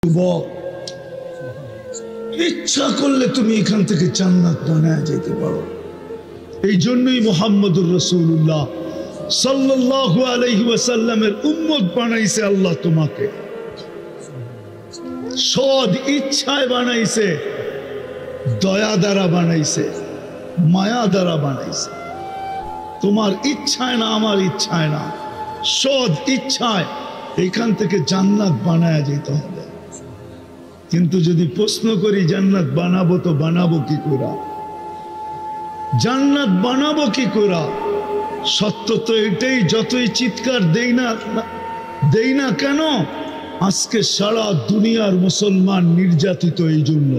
যুবক, ইচ্ছা করলে তুমি এখান থেকে জান্নাত বানায় যেতে পারো। এই জন্যই মুহাম্মদুর রাসূলুল্লাহ সাল্লাল্লাহু আলাইহি ওয়াসাল্লামের উম্মত বানাইছে আল্লাহ তোমাকে। সৎ ইচ্ছায় বানাইছে, দয়া দ্বারা বানাইছে, মায়া দ্বারা বানাইছে। তোমার ইচ্ছায় না, আমার ইচ্ছায় না, সৎ ইচ্ছায় এখান থেকে জান্নাত বানায় যেতে হবে। কিন্তু যদি প্রশ্ন করি জান্নাত বানাবো তো বানাবো কি করে, জান্নাত বানাবো কি করে? সত্য তো এটাই, যতই চিৎকার দেই না কেন, আজকে সারা দুনিয়ার মুসলমান নির্যাতিত এই জন্য।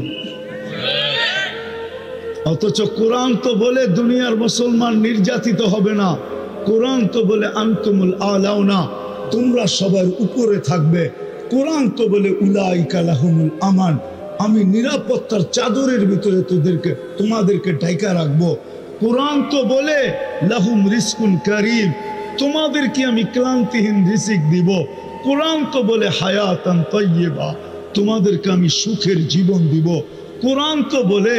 অথচ কোরআন তো বলে দুনিয়ার মুসলমান নির্যাতিত হবে না। কোরআন তো বলে আনতুমুল আলাউনা, তোমরা সবার উপরে থাকবে। কোরআন তো বলে উলাইকা লাহুমুল আমান, আমি নিরাপত্তার চাদরের ভিতরে তোমাদেরকে ঢাকা রাখবো। কোরআন তো বলে লাহুম রিজকুন কারীম, তোমাদেরকে আমি ক্লান্তিহীন রিজিক দিব। কোরআন তো বলে হায়াতান তাইয়্যিবা, তোমাদেরকে আমি সুখের জীবন দিব। কোরআন তো বলে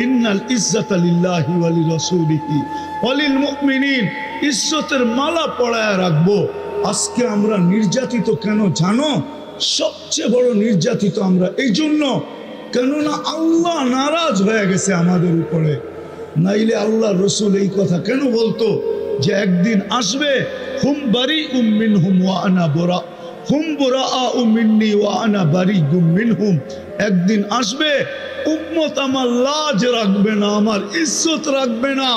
ইন্নাল ইজ্জাতা লিল্লাহি ওয়া লিরাসূলিহি ওয়া লিল মুমিনিন, ইজ্জতের মালা পরায়া রাখবো। আজকে আমরা নির্যাতিত কেন জানো? সবচেয়ে বড় নির্যাতিত আমরা এই জন্য, কেননা আল্লাহ নারাজ হয়ে গেছে আমাদের উপরে। নাইলে আল্লাহ রসুল এই কথা কেন বলতো যে একদিন আসবে হুম বারিউম মিনহুম ওয়া আনা বুরা, হুম বুরাআউ মিন্নি ওয়া আনা বারিউম মিনহুম। একদিন আসবে উম্মত আমার লাজ রাখবে না, আমার ইজ্জত রাখবে না,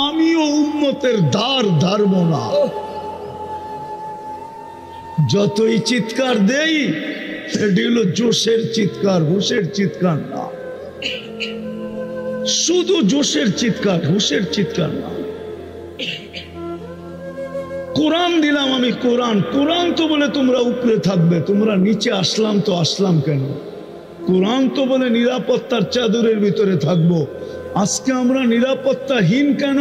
আমিও উম্মতের ধার ধারব না। যতই চিৎকার দেই, এটি হলো জোশের চিৎকার, হুশের চিৎকার না। শুধু জোশের চিৎকার, হুশের চিৎকার না। কোরআন দিলাম আমি, কোরআন। কোরআন তো বলে তোমরা উপরে থাকবে, তোমরা নিচে আসলাম তো আসলাম কেন? কোরআন তো বলে নিরাপত্তার চাদরের ভিতরে থাকবো। আজকে আমরা নিরাপত্তাহীন কেন?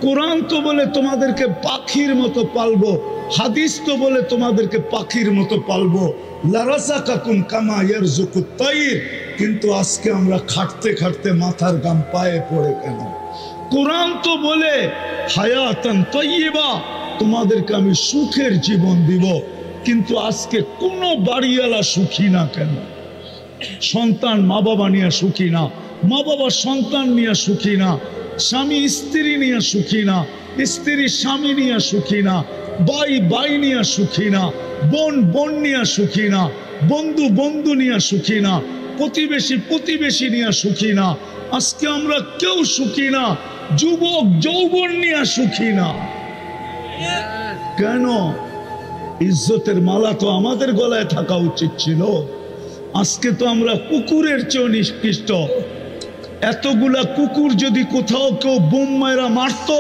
কোরআন তো বলে তোমাদেরকে পাখির মতো পালবো, হাদিস তো বলে তোমাদেরকে পাখির মতো পালবো। লারাযাকাকুম কামা ইয়ারযুকুত তাইর, কিন্তু আজকে আমরা খাটতে খাটতে মাথার গাম পায়ে পড়ে কেন? কোরআন তো বলে হায়াতান তাইয়্যিবা, তোমাদেরকে আমি সুখের জীবন দিব, কিন্তু আজকে কোনো বাড়িওয়ালা সুখী না কেন? সন্তান মা বাবা নিয়ে সুখী না, মা বাবা সন্তান নিয়ে সুখী না, স্বামী স্ত্রী নিয়ে সুখী না, স্ত্রী স্বামী নিয়ে সুখী না, ভাই ভাই নিয়ে সুখী না, বোন বোন নিয়ে সুখী না, বন্ধু বন্ধু নিয়ে সুখী না, প্রতিবেশী প্রতিবেশী নিয়ে সুখী না। আজকে আমরা কেউ সুখী না, যুবক যৌবন নিয়ে সুখী না কেন? ইজ্জতের মালা তো আমাদের গলায় থাকা উচিত ছিল। আজকে তো আমরা কুকুরের চেয়েও নিকৃষ্ট। এতগুলা কুকুর যদি কোথাও কেউ বোম মায়েরা মারত,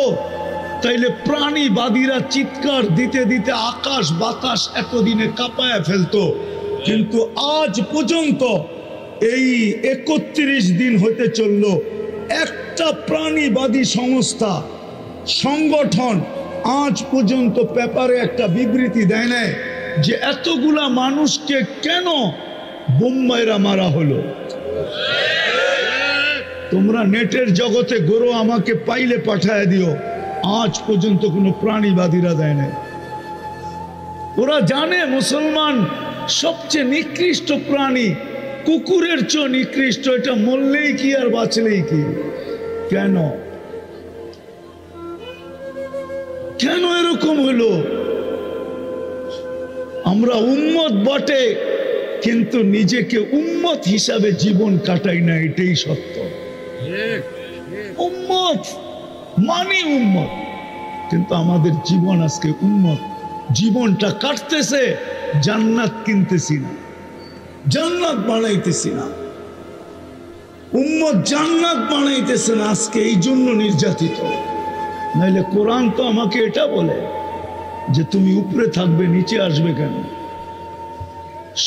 তাইলে প্রাণীবাদীরা চিৎকার দিতে দিতে আকাশ বাতাস এতদিনে কাঁপায় ফেলতো। কিন্তু আজ পর্যন্ত এই ৩১ দিন হতে চলল, একটা প্রাণীবাদী সংস্থা সংগঠন আজ পর্যন্ত পেপারে একটা বিবৃতি দেয় না যে এতগুলা মানুষকে কেন বোম্বাইরা মারা হলো। তোমরা নেটের জগতে গরো, আমাকে পাইলে পাঠায় দিও। আজ পর্যন্ত কোনো প্রাণীবাদীরা দেয় না। ওরা জানে মুসলমান সবচেয়ে নিকৃষ্ট প্রাণী, কুকুরের চেয়ে নিকৃষ্ট। এটা মরলেই কি আর বাঁচলেই কি? কেন কেন এরকম হলো? আমরা উম্মত বটে, কিন্তু নিজেকে উম্মত হিসাবে জীবন কাটাই না, এটাই সত্য। উম্মত মানে উম্মত, কিন্তু আমাদের জীবন আজকে উম্মত। জীবনটা কাটতেছে, জান্নাত কিনতেছি না, জান্নাত বানাইতেছি না। উম্মত জান্নাত বানাইতেছে না আজকে, এই জন্য নির্যাতিত। নাইলে কোরআন তো আমাকে এটা বলে যে তুমি উপরে থাকবে, নিচে আসবে কেন?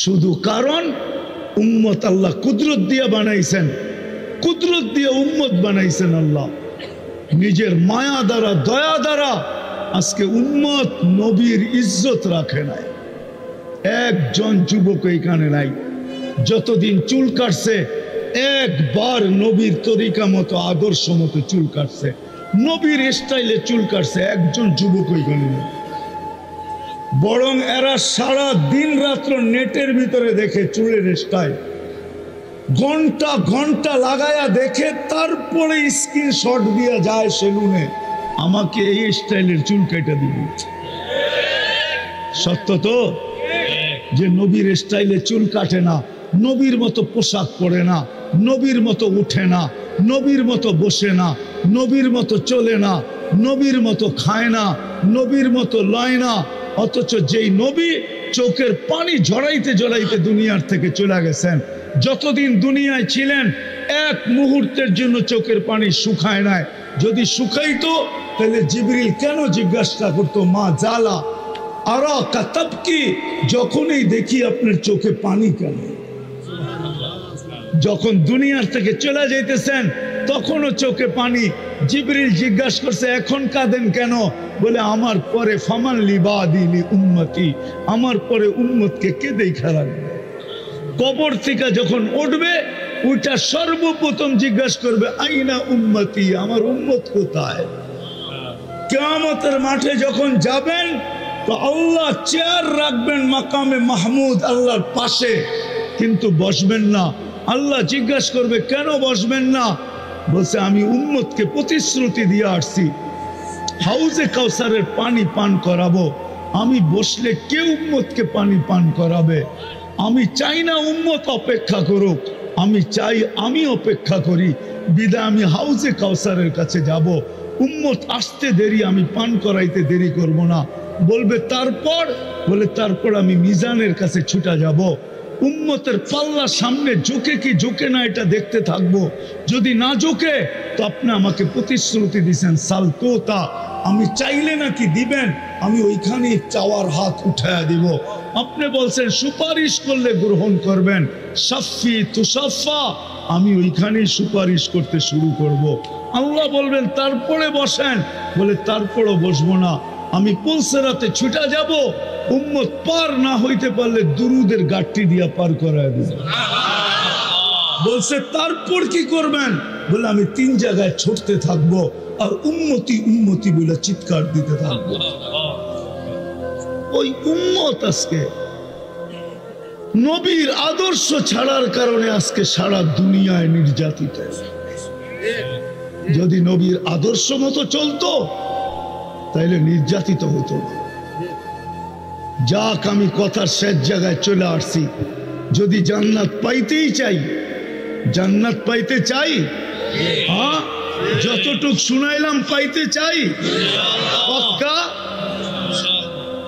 শুধু কারণ উম্মত আল্লাহ কুদরত দিয়ে বানাইছেন, কুদরত দিয়ে উম্মত বানাইছেন আল্লাহ নিজের মায়া দ্বারা, দয়া দ্বারা। আজকে উম্মত নবীর ইজ্জত রাখে নাই। একজন যুবক এখানে নাই যতদিন চুল কাটছে একবার নবীর তরিকা মতো আদর্শ মতো চুল কাটছে, নবীর স্টাইলে চুল কাটছে, একজন যুবক ওইখানে নেই। বরং এরা সারা দিন রাত্র নেটের ভিতরে দেখে চুলের স্টাইল, ঘন্টা ঘন্টা লাগায়া দেখে, তারপরে স্ক্রিনশট দিয়ে যায় সেলুনে, আমাকে এই স্টাইলের চুল কেটে দিবি। সত্য তো যে নবীর স্টাইলে চুল কাটে না, নবীর মতো পোশাক পরে না, নবীর মতো উঠে না, নবীর মতো বসে না, নবীর মতো চলে না, নবীর মতো খায় না, নবীর মতো লয় না, অথচ যেই নবী চোখের পানি ঝরাইতে ঝরাইতে দুনিয়ার থেকে চলে গেছেন, যতদিন দুনিয়ায় ছিলেন এক মুহূর্তের জন্য চোখের পানি শুকায় নাই। যদি শুকাইতো তাহলে জিবরিল কেন জিজ্ঞাসা করতো মা জালা আরা কাতাব কি, যখনই দেখি আপনার চোখে পানি কেন? যখন দুনিয়ার থেকে চলে যাইতেছেন তখনও চোখে পানি। জিবরিল জিজ্ঞাসা করছে এখন কাঁদেন কেন? বলে আমার পরে ফামান লিবাদিলি উম্মতি, আমার পরে উম্মতকে কে দেখা রাখবে? কবর থেকে যখন উঠবে ওইটা সর্বপ্রথম জিজ্ঞাসা করবে আইনা উম্মতি, আমার উম্মত কোথায়? কিয়ামতের মাঠে যখন যাবেন তো আল্লাহ চেয়ার রাখবেন মাকামে মাহমুদ আল্লাহর পাশে, কিন্তু বসবেন না। আল্লাহ জিজ্ঞাসা করবে কেন বসবেন না? বলছে আমি উম্মতকে প্রতিশ্রুতি দিয়ে আসছি হাউজে কাউসারের পানি পান করাবো, আমি বসলে কে উম্মতকে পানি পান করাবে? আমি চাই না উম্মত অপেক্ষা করুক, আমি চাই আমি অপেক্ষা করি, বিদায় আমি হাউজে কাউসারের কাছে যাব, উম্মত আসতে দেরি, আমি পান করাইতে দেরি করব না। বলবে তারপর? বলে তারপর আমি মিজানের কাছে ছুটা যাব, উম্মতের পাল্লা সামনে ঝুঁকে কি ঝুঁকে না এটা দেখতে থাকবো। যদি না ঝুঁকে তো আপনি আমাকে প্রতিশ্রুতি দিয়েছেন সালতোতা, আমি চাইলে নাকি দিবেন, আমি ওইখানে চাওয়ার হাত উঠায়া দিব। আপনি বলছেন সুপারিশ করলে গ্রহণ করবেন, সাফি তুসাফা, আমি ওইখানেই সুপারিশ করতে শুরু করব। আল্লাহ বলবেন তারপরে বসেন, বলে তারপরও বসবো না, আমি পুলসেরাতে ছুটা যাব, উম্মত পার না হইতে পারলে দুরুদের গাঠটি দিয়া পার করায় দিব। বলছে তারপর কি করবেন? বলে আমি 3 জায়গায় ছুটতে থাকবো আর উম্মতি উম্মতি বলে চিৎকার দিতে থাকবো। ওই উম্মত আজকে নবীর আদর্শ ছাড়ার কারণে আজকে সারা দুনিয়ায় নির্যাতিত। যদি নবীর আদর্শ মতো চলতো তাইলে নির্যাতিত হতো না। যাক, আমি কথার শেষ জায়গায় চলে আসছি। যদি জান্নাত পাইতেই চাই, জান্নাত পাইতে চাই, হ্যাঁ যতটুক শুনাইলাম পাইতে চাই পাক্কা,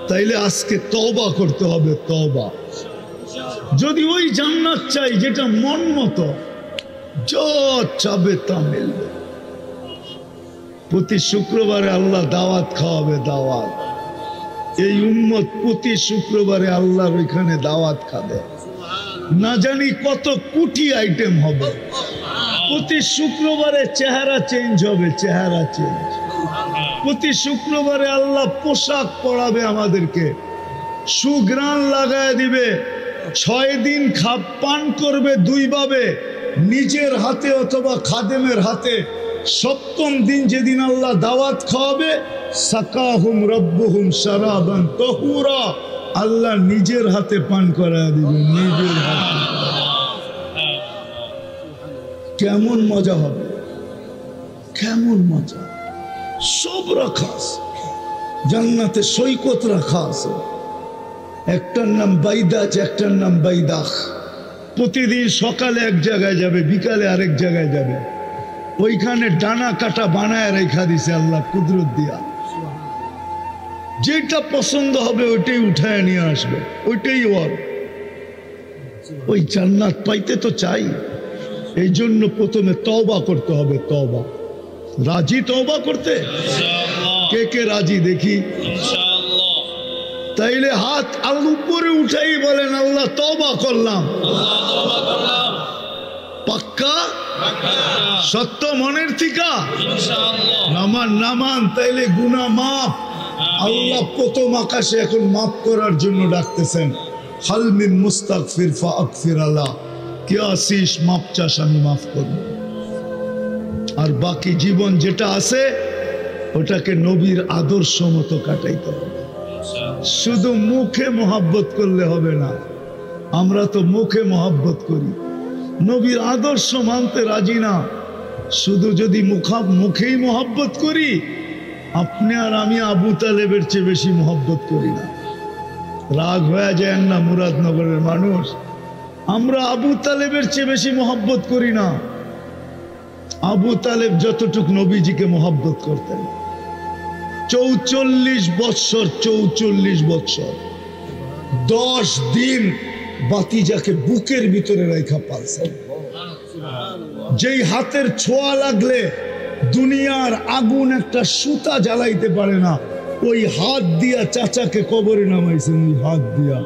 তাইলে আজকে তওবা করতে হবে। তওবা যদি ওই জান্নাত চাই যেটা মন মতো যা চাবে তা মিলবে। প্রতি শুক্রবারে আল্লাহ দাওয়াত খাওয়াবে, দাওয়াত। এই উম্মত প্রতি শুক্রবারে আল্লাহর ওইখানে দাওয়াত খাবে, না জানি কত কোটি আইটেম হবে। প্রতি শুক্রবারে চেহারা চেঞ্জ হবে, চেহারা চেঞ্জ। প্রতি শুক্রবারে আল্লাহ পোশাক পরাবে আমাদেরকে, সুগ্রাণ লাগায় দিবে। 6 দিন পান করবে 2 ভাবে, নিজের হাতে অথবা খাদেমের হাতে। 7ম দিন যেদিন আল্লাহ দাওয়াত খাওয়াবে, সাকাহুম রব্বুহুম শারাবান তাহুরা, আল্লাহ নিজের হাতে পান করায় দিবে, নিজের হাতে। কেমন মজা হবে, কেমন মজা। সব রাখা আছে জান্নাতে, সৈকত রাখা আছে। একটার নাম বাইদাজ, একটার নাম বাইদাখ। প্রতিদিন সকালে এক জায়গায় যাবে, বিকালে আরেক জায়গায় যাবে। ওইখানে ডানা কাটা বানায় রেখা দিছে আল্লাহ কুদরত দিয়া। যেটা পছন্দ হবে ওইটাই উঠায় নিয়ে আসবে, ওইটাই ওর। ওই জান্নাত পাইতে তো চাই, এই জন্য প্রথমে তওবা করতে হবে। তওবা, রাজি তওবা করতে? কে কে রাজি দেখি? তাইলে হাত আল্লাহ উপরে উঠাই বলেন আল্লাহ তওবা করলাম। পাক্কা সত্য মনের থিকা? নামান নামান, তাইলে গুনাহ মাফ। আল্লাহ প্রথম আকাশে এখন মাফ করার জন্য ডাকতেছেন। হাল মিন মুস্তাগফির ফাগফির আলা, কে আসিস মাপ চাস আমি মাফ করব। আর বাকি জীবন যেটা আছে ওটাকে নবীর আদর্শ মতো কাটাইতে হবে। শুধু মুখে মোহাব্বত করলে হবে না। আমরা তো মুখে মোহাব্বত করি, নবীর আদর্শ মানতে রাজি না। শুধু যদি মুখেই মোহাব্বত করি, আপনি আর আমি আবু তালেবের চেয়ে বেশি মোহাব্বত করি না। রাগ হয়ে যায় না মুরাদনগরের মানুষ, আমরা আবু তালেবের চেয়ে বেশি মোহাব্বত করি না। আবু তালেব যতটুক নবীজিকে মোহাব্বত করতেন, 44 বৎসর 10 দিন বাতিজাকে বুকের ভিতরে রেখা পালছেন। যেই হাতের ছোঁয়া লাগলে দুনিয়ার আগুন একটা সুতা জ্বালাইতে পারে না, ওই হাত দিয়া চাচাকে কবরে নামাইছেন। ওই হাত দিয়া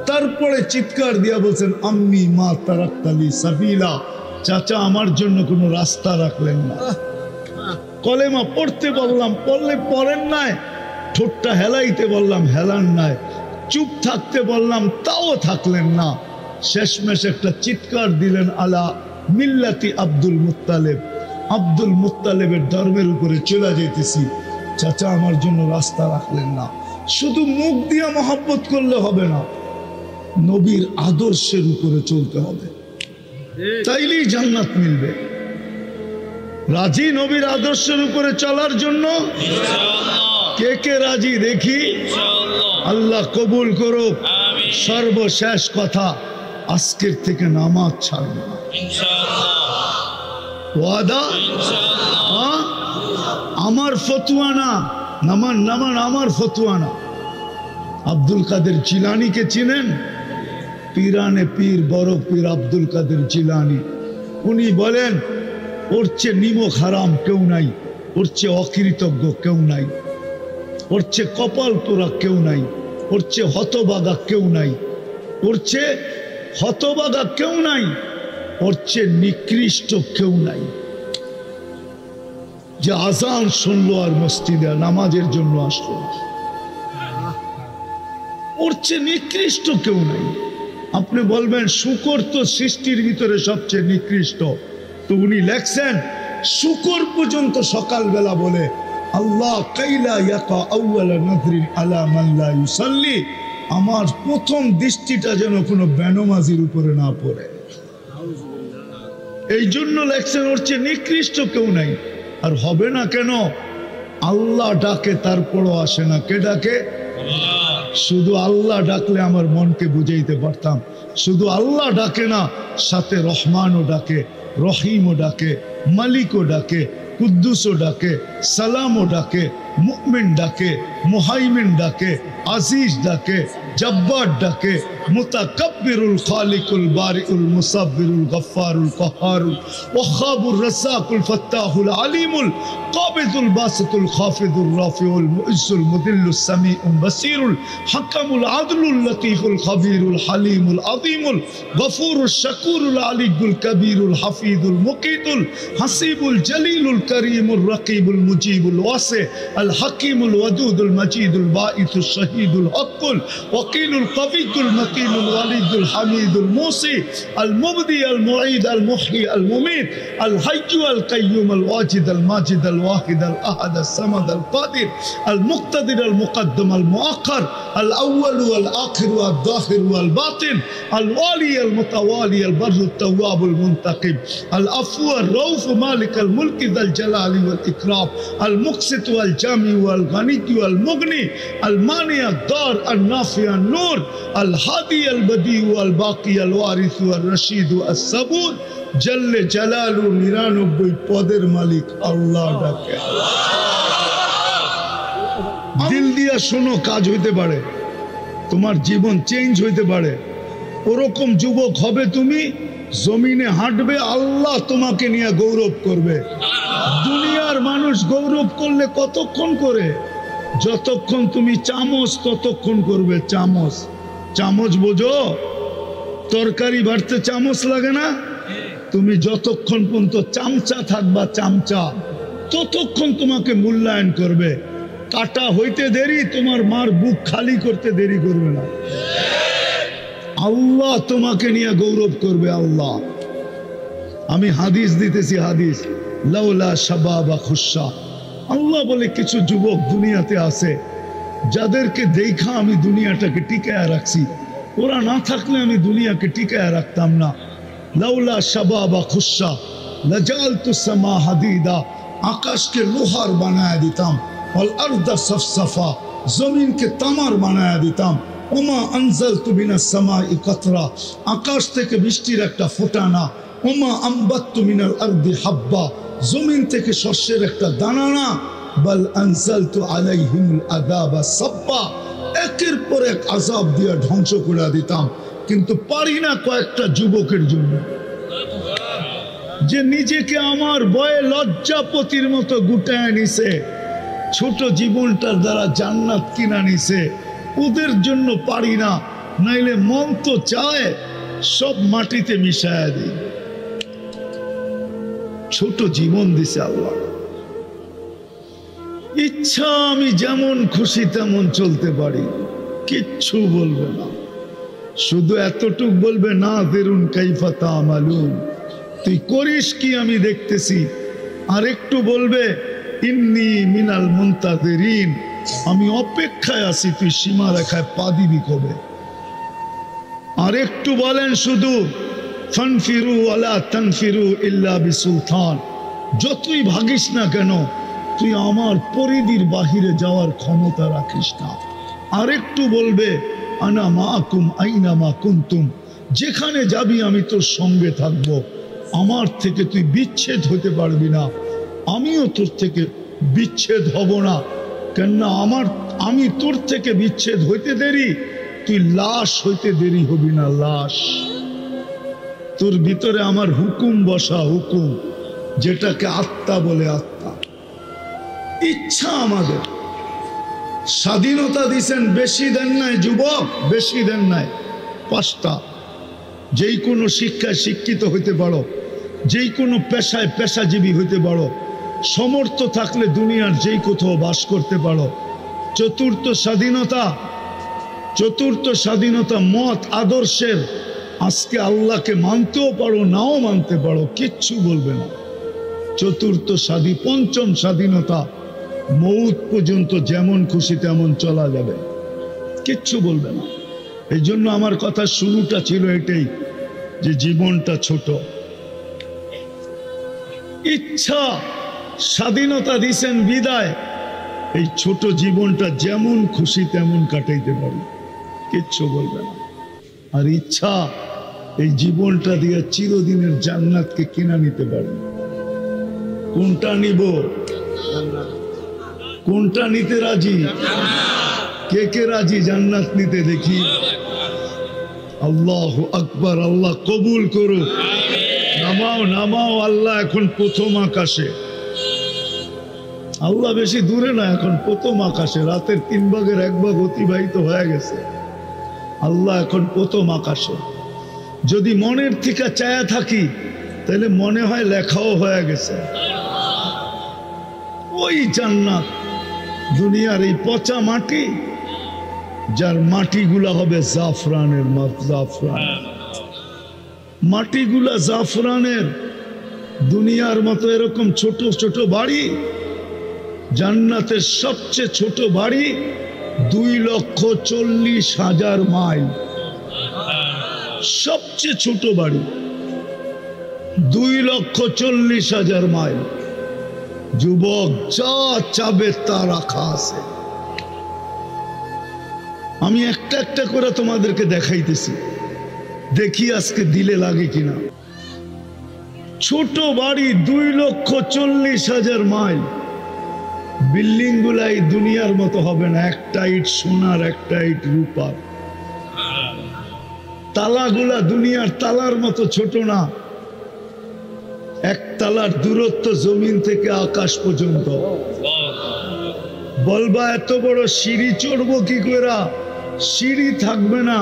তারপরে চিৎকার দিয়া বলছেন আম্মি মা তারাক্তালি সাবিলা, চাচা আমার জন্য কোনো রাস্তা রাখলেন না। কলেমা পড়তে বললাম, পড়লে পড়েন নাই। ঠোঁটটা হেলাইতে বললাম, হেলান নাই। চুপ থাকতে বললাম, তাও থাকলেন না। শেষমেশ একটা চিৎকার দিলেন, আলা মিল্লাতি আব্দুল মুত্তালেব, আব্দুল মুত্তালেবের ধর্মের উপরে চলে যেতেছি। চাচা আমার জন্য রাস্তা রাখলেন না। শুধু মুখ দিয়ে মহব্বত করলে হবে না, নবীর আদর্শের উপরে চলতে হবে, তাইলেই জান্নাত মিলবে। রাজি নবীর আদর্শের উপরে চলার জন্য? কে কে রাজি দেখি? আল্লাহ কবুল করুক। সর্বশেষ কথা, আজকের থেকে নামাজ ছাড়ব না, ওয়াদা। আমার ফতুয়া না, আমার ফতুয়া না। আব্দুল কাদের জিলানীকে চিনেন? পীরানে পীর বড় পীর আব্দুল কাদের জিলানী। উনি বলেন, ওর চেয়ে নিমক হারাম কেউ নাই, ওর চেয়ে অকৃতজ্ঞ কেউ নাই, ওর চেয়ে কপাল পোড়া কেউ নাই, ওর চেয়ে হতবাগা কেউ নাই, ওর চেয়ে হতবাগা কেউ নাই, ওর চেয়ে নিকৃষ্ট কেউ নাই। যে আজান শুনলো আর মসজিদে নামাজের জন্য আসলো, ওর চেয়ে নিকৃষ্ট কেউ নাই। আপনি বলবেন শুকর তো সৃষ্টির ভিতরে সবচেয়ে নিকৃষ্ট, তো উনি লেখছেন শুকর পর্যন্ত সকালবেলা বলে আল্লাহ কাইলা ইয়াকা আউয়ালা নাযরিন আলা মান লা ইউসাল্লি, আমার প্রথম দৃষ্টিটা যেন কোনো বেনমাজির উপরে না পড়ে। এই জন্য লেখছেন ওর চেয়ে নিকৃষ্ট কেউ নাই। আর হবে না কেন? আল্লাহ ডাকে তারপরও আসে না। কে ডাকে? শুধু আল্লাহ ডাকলে আমার মনকে বুঝাইতে পারতাম। শুধু আল্লাহ ডাকে না, সাথে রহমানও ডাকে, রহিমও ডাকে, মালিকও ডাকে, কুদ্দুসও ডাকে, সালামও ডাকে, মুমিন ডাকে, মুহাইমিন ডাকে, আজিজ ডাকে, জব্বার ডাকে, মুতাকাব্বিরুল খালিকুল বারিউল মুসাব্বিরুল গফফারুল কহারুল ওয়াহাবুর রাজ্জাকুল ফাত্তাহুল আলিমুল কাবিদুল বাসিতুল খাফিদুর রাফিউল মুইজ্জুল মুদিল্লুস সামিউল বাসিরুল হাকামুল আদলুল লতীফুল খাবীরুল হালিমুল আযীমুল গফুরুশ শাকুরুল আলিয়ুল কবীরুল হাফিজুল মুকিতুল হাসিবুল জলিলুল করিমুর রকিবুল মুজিবুল ওয়াসি আল হাকিমুল ওয়াদুদুল মাজিদুল বাঈসুশ শাহীদুল হকুল ওয়াকিলুল কবিয়ুল মতিনুল ওয়ালিদুল হামিদুল মুসি আল মুবদি আল মুঈদ আল মুহয়ি আল মুমিত আল হাইয়্যু আল কাইয়্যুম আল ওয়াজিদ আল মাজিদ আল ওয়াহিদ আল আহাদ আল সামাদ আল কাদির আল মুক্তাদির আল মুকদ্দম আল মুআক্খার আল আউয়াল ওয়াল আখির ওয়াল যাহির ওয়াল বাতিন আল ওয়ালি আল মুতাওয়ালি আল বাররুত তাওয়াবুল মুনতাকিব আল আফু আর রাউফ মালিক আল মুলকি যাল জালালি ওয়াল ইকরাম আল মুকসিত ওয়াল জামি ওয়াল গানি ওয়াল মুগনি আল মানি আল দার আল নাফি আল নূর আল হাদি আল বদি ওয়াল বাকি আল ওয়ারিস ওয়াল রশিদ ওয়াল সাবুর জল্লে জালালু 99 পদের মালিক আল্লাহ ডাকে। দিল দিয়া শোনো, কাজ হইতে পারে, তোমার জীবন চেঞ্জ হইতে পারে। ওরকম যুবক হবে তুমি, জমিনে হাঁটবে, আল্লাহ তোমাকে নিয়ে গৌরব করবে। দুনিয়ার মানুষ গৌরব করলে কতক্ষণ করে? যতক্ষণ তুমি চামচ ততক্ষণ করবে। চামচ, চামচ বোঝো? তরকারি বাড়তে চামচ লাগে না? তুমি যতক্ষণ পর্যন্ত চামচা থাকবা, চামচা, ততক্ষণ তোমাকে মূল্যায়ন করবে। কাটা হইতে দেরি, তোমার মার বুক খালি করতে দেরি করবে না। আল্লাহ তোমাকে নিয়ে গৌরব করবে। আল্লাহ, আমি হাদিস দিতেছি, হাদিস, লাউলা শাবাবা খুশা, আল্লাহ বলে কিছু যুবক দুনিয়াতে আছে যাদেরকে দেখা আমি দুনিয়াটাকে টিকায় রাখছি, ওরা না থাকলে আমি দুনিয়াকে টিকায় রাখতাম না। লাউলা শাবাবা খুশা লাজালতু সামা হাদিদা, আকাশকে লোহার বানায় দিতাম, ওয়াল আরদা সফসফা, জমিনকে তামার বানায় দিতাম। ওমা আনজালতু মিনাস সামাই কাতরা, আকাশ থেকে বৃষ্টির একটা ফোঁটা না। ওমা আম্বাত্তু মিনাল আরদি হাব্বা, জমিন থেকে শস্যের একটা দানা না। বাল আনজালতু আলাইহিমুল আযাবা সাব্বা, একের পর এক আযাব দিয়ে ধ্বংস করে দিতাম। কিন্তু পারি না কয়েকটা যুবকের জন্য, যে নিজেকে আমার ভয়ে লজ্জাপতির মতো গুটায় নিছে, ছোট জীবনটার দ্বারা জান্নাত কিনা নিছে, ওদের জন্য পারি না। নাইলে মন তো চায় সব মাটিতে মিশায়া দিই। ছোট জীবন দিছে আল্লাহ, ইচ্ছা আমি যেমন খুশি তেমন চলতে পারি, কিচ্ছু বলবে না। শুধু এতটুক বলবে, না দেরুন কাইফা তা'মালুন, তুই করিস কি আমি দেখতেছি। আর একটু বলবে, ইন্নী মিনাল মুনতাযিরিন, আমি অপেক্ষায় আছি, তুই সীমা রেখায় পা দিবি কবে। আর একটু বলেন শুধু, ফানফিরু ওয়ালা তানফিরু ইল্লা বিসুলতান, যতই ভাগিস না কেন তুই আমার পরিধির বাহিরে যাওয়ার ক্ষমতা রাখিস না। আর একটু বলবে, আনা মাআকুম আইনা মা কুনতুম, যেখানে যাবি আমি তোর সঙ্গে থাকব, আমার থেকে তুই বিচ্ছেদ হতে পারবি না, আমিও তোর থেকে বিচ্ছেদ হব না। কেননা আমি তোর থেকে বিচ্ছেদ হইতে দেরি, তুই লাশ হইতে দেরি হবি না। লাশ, তোর ভিতরে আমার হুকুম বসা, হুকুম, যেটাকে আত্মা বলে। আত্মা, ইচ্ছা আমাদের। স্বাধীনতা দিছেন, বেশি দেন নাই যুবক, বেশি দেন নাই। 5টা, যেই কোনো শিক্ষায় শিক্ষিত হইতে পারো, যেই কোনো পেশায় পেশাজীবী হইতে পারো, সমর্থ থাকলে দুনিয়ার যেই কোথাও বাস করতে পারো। 4র্থ স্বাধীনতা, 4র্থ স্বাধীনতা মত আদর্শের। আজকে আল্লাহকে মানতেও পারো, নাও মানতে পারো, কিচ্ছু বলবে না। 4র্থ স্বাধীন। 5ম স্বাধীনতা, মৌত পর্যন্ত যেমন খুশি তেমন চলা যাবে, কিচ্ছু বলবে না। এই জন্য আমার কথা শুরুটা ছিল এটাই, যে জীবনটা ছোট। ইচ্ছা, স্বাধীনতা দিছেন বিদায়, এই ছোট জীবনটা যেমন খুশি তেমন কাটাইতে পারি, কিচ্ছু বলবে না। আর ইচ্ছা, এই জীবনটা দিয়ে চিরদিনের জান্নাতকে কিনা নিতে পারি। কোনটা নিব? কোনটা নিতে রাজি? কে কে রাজি জান্নাত নিতে? দেখি। আল্লাহু আকবার, আল্লাহ কবুল করুক। নামাও নামাও। আল্লাহ এখন প্রথম আকাশে, আল্লাহ বেশি দূরে না, এখন প্রথম আকাশে। রাতের 3 ভাগের 1 ভাগ অতিবাহিত হয়ে গেছে, আল্লাহ এখন প্রথম আকাশে। যদি মনের থেকে চায়া থাকি তাহলে মনে হয় লেখাও হয়ে গেছে। ওই জান্নাত, দুনিয়ার এই পচা মাটি, যার মাটিগুলা হবে জাফরানের, জাফরান মাটিগুলা জাফরানের। দুনিয়ার মতো এরকম ছোট ছোট বাড়ি, জান্নাতের সবচেয়ে ছোট বাড়ি 2,40,000 মাইল। সবচেয়ে ছোট বাড়ি 2,40,000 মাইল। যুবক, যা চাবে তা রাখা আছে। আমি একটা একটা করে তোমাদেরকে দেখাইতেছি, দেখি আজকে দিলে লাগে কিনা। ছোট বাড়ি 2,40,000 মাইল। বিল্ডিং গুলাই দুনিয়ার মতো হবে না, একটা ইট সোনার, একটা ইট রূপার। তালাগুলা দুনিয়ার তালার মতো ছোট না, 1 তালার দূরত্ব জমিন থেকে আকাশ পর্যন্ত। বলবা এত বড় সিঁড়ি চড়বো কি করে? সিঁড়ি থাকবে না,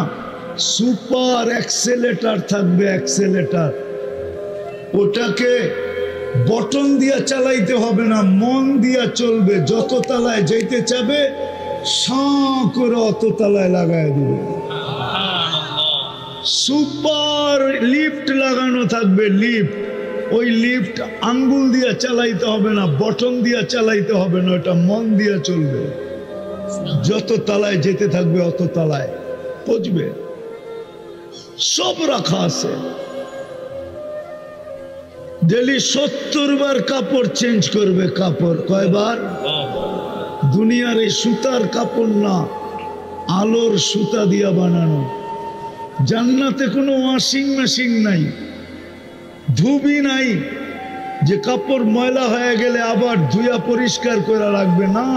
সুপার অ্যাক্সেলেটার থাকবে, অ্যাক্সেলেটার। ওটাকে বটন দিয়া চালাইতে হবে না, মন দিয়া চলবে। যত তালায় যাইতে চাবে সাঁ করে অত তালায় লাগায় দিবে। সুপার লিফট লাগানো থাকবে, লিফট। ওই লিফট আঙ্গুল দিয়ে চালাইতে হবে না, বটন দিয়ে চালাইতে হবে না, ওটা মন দিয়ে চলবে। যত তলায় যেতে থাকবে অত তলায় পৌঁছবে। সব রাখা আছে। ডেলি 70 বার কাপড় চেঞ্জ করবে। কাপড় কয়বার? দুনিয়ার এই সুতার কাপড় না, আলোর সুতা দিয়া বানানো। জান্নাতে কোনো ওয়াশিং মেশিন নাই, ধুবি নাই যে কাপড় ময়লা হয়ে গেলে আবার ধুয়া পরিষ্কার করা লাগবে না।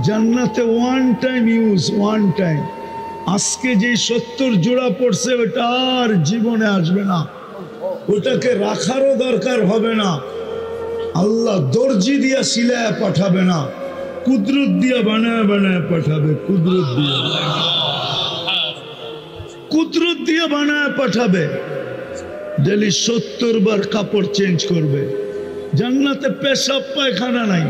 জান্নাতে one time use, one time. আজকে যে 70 জোড়া পড়ছে ওটা আর জীবনে আসবে না, ওটাকে রাখারও দরকার হবে না। আল্লাহ দর্জি দিয়া সিলায়া পাঠাবে না, কুদরত দিয়া বানায় বানায় পাঠাবে। কুদরত দিয়ে বানায় পাঠাবে। ডেলি 70 বার কাপড় চেঞ্জ করবে। জান্নাতে পেশাব পায়খানা নাই।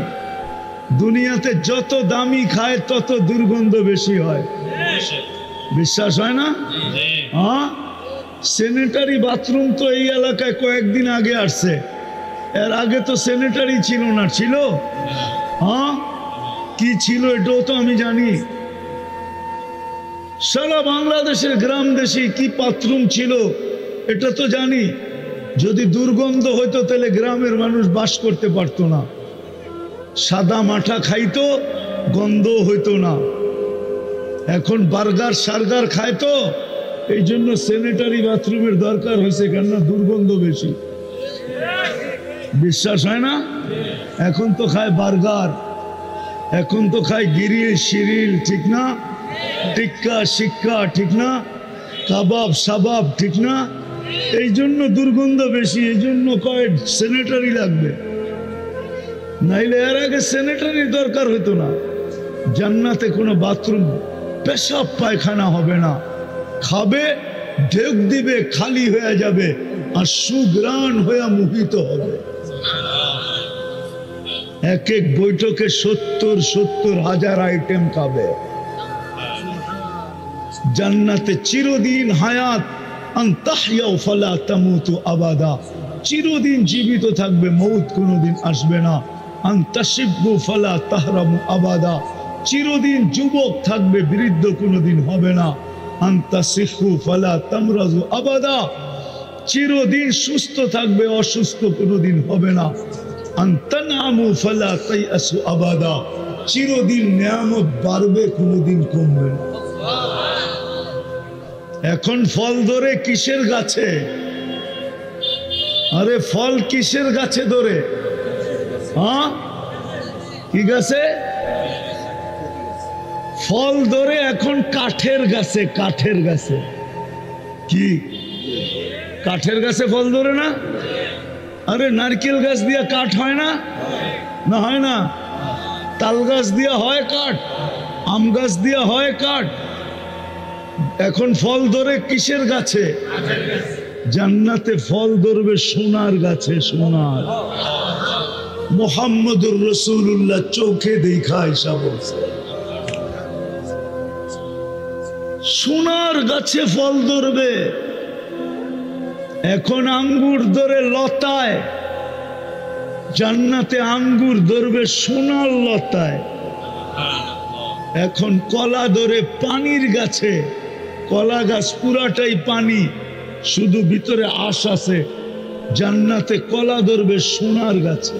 দুনিয়াতে যত দামি খায় তত দুর্গন্ধ বেশি হয়। বিশ্বাস হয় না? হ্যাঁ, স্যানিটারি বাথরুম তো এই এলাকায় কয়েকদিন আগে আসছে। এর আগে তো স্যানিটারি ছিল না। ছিল? হ্যাঁ, কি ছিল এটাও তো আমি জানি। সারা বাংলাদেশের গ্রাম দেশে কি বাথরুম ছিল এটা তো জানি। যদি দুর্গন্ধ হইতো তাহলে গ্রামের মানুষ বাস করতে পারতো না। সাদা মাঠা খাইতো, গন্ধ হইতো না। এখন বার্গার সার্গার খায় তো, এই জন্য স্যানিটারি বাথরুমের দরকার হয়েছে, কেননা দুর্গন্ধ বেশি। বিশ্বাস হয় না? এখন তো খায় বার্গার, এখন তো খায় গিরিল শিরিল, ঠিক না? টিক্কা শিক্ষা, ঠিক না? কাবাব সাবাব, ঠিক না? এই জন্য দুর্গন্ধ বেশি। এই জন্য কয় স্যানিটারি লাগবে, নাইলে এর আগে স্যানিটারির দরকার হইতো না। জান্নাতে কোনো বাথরুম পেশাব পায়খানা হবে না। খাবে, ঢেক দিবে, খালি হয়ে যাবে, আর সুগ্রাণ হয়ে মুহিত হবে। এক এক বৈঠকে 70 হাজার আইটেম খাবে। জান্নাতে চিরদিন হায়াত, আনতাহইয়াউ ফালা তামুতু আবাদা। চিরদিন জীবিত থাকবে, মৌত কোনোদিন আসবে না। আনতাশিব্বু ফালা তাহরামু আবাদা। চিরদিন যুবক থাকবে, বৃদ্ধ কোনোদিন হবে না। আনতাসিহু ফালা তামরাজু আবাদা। চিরদিন সুস্থ থাকবে, অসুস্থ কোনোদিন হবে না। আনতানামু ফালা তাইয়াসু আবাদা। চিরদিন নিয়ামত বাড়বে, কোনোদিন কমবে না। এখন ফল ধরে কিসের গাছে? আরে ফল কিসের গাছে ধরে? হ্যাঁ, কি গাছে ফল ধরে? এখন কাঠের গাছে। কাঠের গাছে কি? কাঠের গাছে ফল ধরে না? আরে নারকেল গাছ দিয়ে কাঠ হয় না? না হয় না? তাল গাছ দিয়ে হয় কাঠ, আম গাছ দিয়ে হয় কাঠ। এখন ফল ধরে কিসের গাছে? জান্নাতে ফল ধরবে সোনার গাছে। সোনার। মুহাম্মদুর রাসূলুল্লাহ চোখে দেখা এসা বলছে, সোনার গাছে ফল ধরবে। এখন আঙ্গুর ধরে লতায়, জান্নাতে আঙ্গুর ধরবে সোনার লতায়। এখন কলা ধরে পানির গাছে। কলা গাছ পুরাটাই পানি, শুধু ভিতরে আঁশ আছে। জান্নাতে কলা ধরবে সোনার গাছে।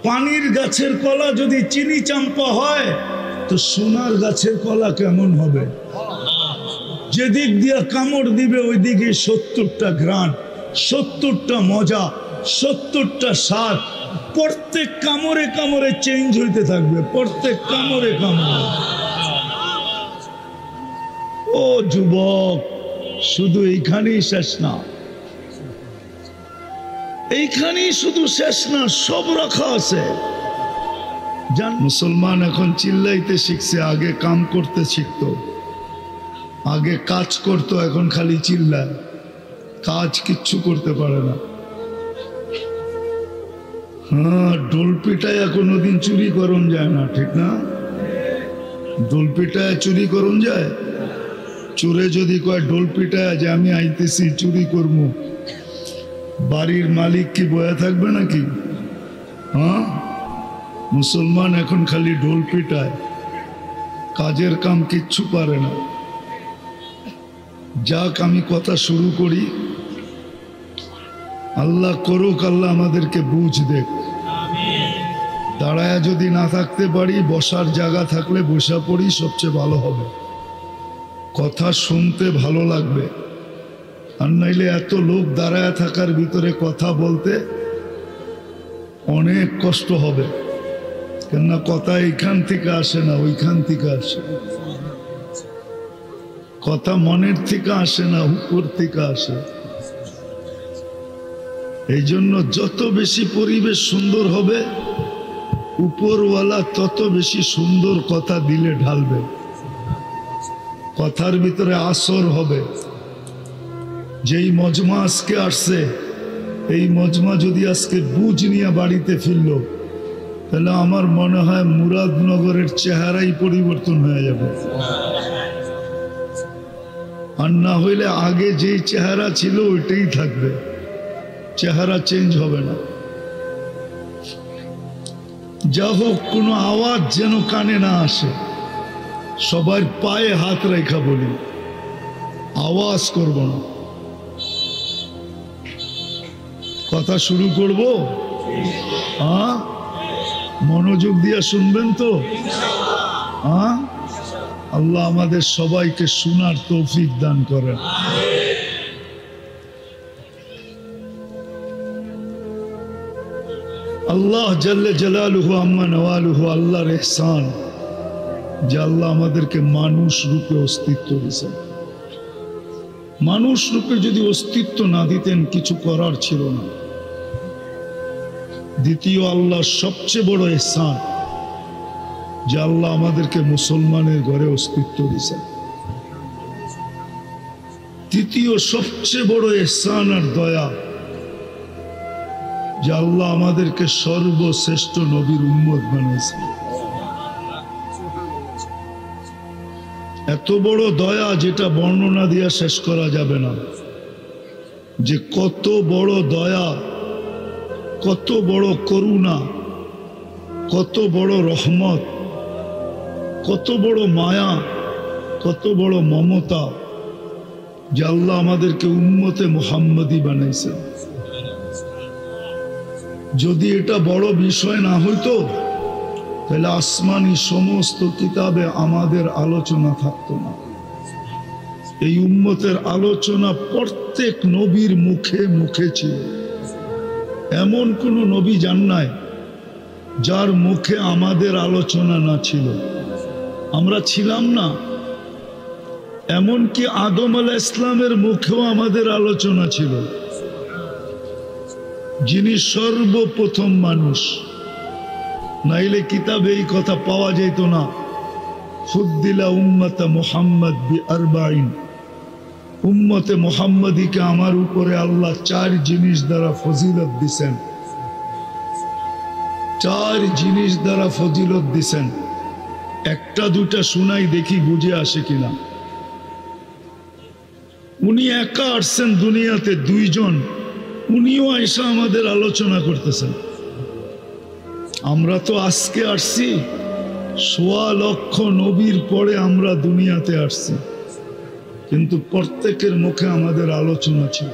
পানির গাছের কলা যদি চিনি চাম্পা হয় তো সোনার গাছের কলা কেমন হবে? যেদিক দিয়া কামড় দিবে ওই দিকে 70টা ঘ্রাণ, 70টা মজা, 70টা স্বাদ। প্রত্যেক কামড়ে কামড়ে চেঞ্জ হইতে থাকবে, প্রত্যেক কামড়ে কামড়ে। ও যুবক, শুধু এইখানেই শেষ না, এইখানেই শুধু শেষ না, সব রাখা আছে। জান, মুসলমান এখন চিল্লাইতে শিখছে, আগে কাম করতে শিখতো, আগে কাজ করতো, এখন খালি চিল্লায়। কাজ কিচ্ছু করতে পারে না। হ্যাঁ, ডোল পিটায় কোনোদিন চুরি করন যায় না, ঠিক না? ডোল পিটায় চুরি করন যায়? চোরে যদি কয় ঢোল পিটায় যে আমি আইতেছি চুরি করবো, বাড়ির মালিক কি বয়া থাকবে নাকি? হ্যাঁ, মুসলমান এখন খালি ঢোল পিটায়, কাজের কাম কিচ্ছু পারে না। যাক, আমি কথা শুরু করি। আল্লাহ করুক, আল্লাহ আমাদেরকে বুঝ দেখ। দাঁড়ায় যদি না থাকতে পারি, বসার জায়গা থাকলে বসা পড়ি, সবচেয়ে ভালো হবে। কথা শুনতে ভালো লাগবে। আর নাইলে এত লোক দাঁড়ায় থাকার ভিতরে কথা বলতে অনেক কষ্ট হবে। কেননা কথা এইখান থেকে আসে না, ওইখান থেকে আসে। কথা মনের থেকে আসে না, উপর থেকে আসে। এই জন্য যত বেশি পরিবেশ সুন্দর হবে, উপরওয়ালা তত বেশি সুন্দর কথা দিলে ঢালবে। কথার ভিতরে আসর হবে। যেই মজমা আজকে আসছে, এই মজমা যদি আজকে বুঝ নিয়ে বাড়িতে ফিরল, তাহলে আমার মনে হয় মুরাদনগরের চেহারাই পরিবর্তন হয়ে যাবে। আর না হইলে আগে যেই চেহারা ছিল ওইটাই থাকবে, চেহারা চেঞ্জ হবে না। যা হোক, কোনো আওয়াজ যেন কানে না আসে। সবার পায়ে হাত রেখা বলি, আওয়াজ করব না। কথা শুরু করব। হ্যাঁ, মনোযোগ দিয়ে শুনবেন তো? হ্যাঁ, আল্লাহ আমাদের সবাইকে শোনার তৌফিক দান করেন। আল্লাহ জাল্লে জালালুহু আম্মা নওয়ালুহু, আল্লাহর ইহসান যে আল্লাহ আমাদেরকে মানুষ রূপে অস্তিত্ব দিয়েছেন। মানুষ রূপে যদি অস্তিত্ব না দিতেন, কিছু করার ছিল না। দ্বিতীয়, আল্লাহর সবচেয়ে বড় ইহসান যে আল্লাহ আমাদেরকে মুসলমানের ঘরে অস্তিত্ব দিয়েছেন। তৃতীয় সবচেয়ে বড় ইহসান আর দয়া যে আল্লাহ আমাদেরকে সর্বশ্রেষ্ঠ নবীর উম্মত বানিয়েছেন। এত বড় দয়া যেটা বর্ণনা দিয়া শেষ করা যাবে না, যে কত বড় দয়া, কত বড় করুণা, কত বড় রহমত, কত বড় মায়া, কত বড় মমতা যে আল্লাহ আমাদেরকে উম্মতে মুহাম্মদী বানাইছেন। যদি এটা বড় বিষয় না হইতো, তাহলে আসমানি সমস্ত কিতাবে আমাদের আলোচনা থাকতো না। এই উম্মতের আলোচনা প্রত্যেক নবীর মুখে মুখে ছিল। এমন কোন নবী যান নাই যার মুখে আমাদের আলোচনা না ছিল। আমরা ছিলাম না। এমনকি আদম আলাইহিস সালামের মুখেও আমাদের আলোচনা ছিল, যিনি সর্বপ্রথম মানুষ। নাইলে কিতাবে এই কথা পাওয়া যেত না। ফুদ্দিলা উম্মতে মুহাম্মদ বি-আরবাইন, উম্মতে মুহাম্মদীকে আমার উপরে আল্লাহ 4 জিনিস দ্বারা ফজিলত দিছেন। 4 জিনিস দ্বারা ফজিলত দিছেন। একটা দুটা শুনাই, দেখি বুঝে আসে কিনা। উনি একা আসছেন দুনিয়াতে, 2 জন, উনিও আয়সা আমাদের আলোচনা করতেছেন। আমরা তো আজকে আসছি, 1.25 লক্ষ নবীর পরে আমরা দুনিয়াতে আসছি, কিন্তু প্রত্যেকের মুখে আমাদের আলোচনা ছিল।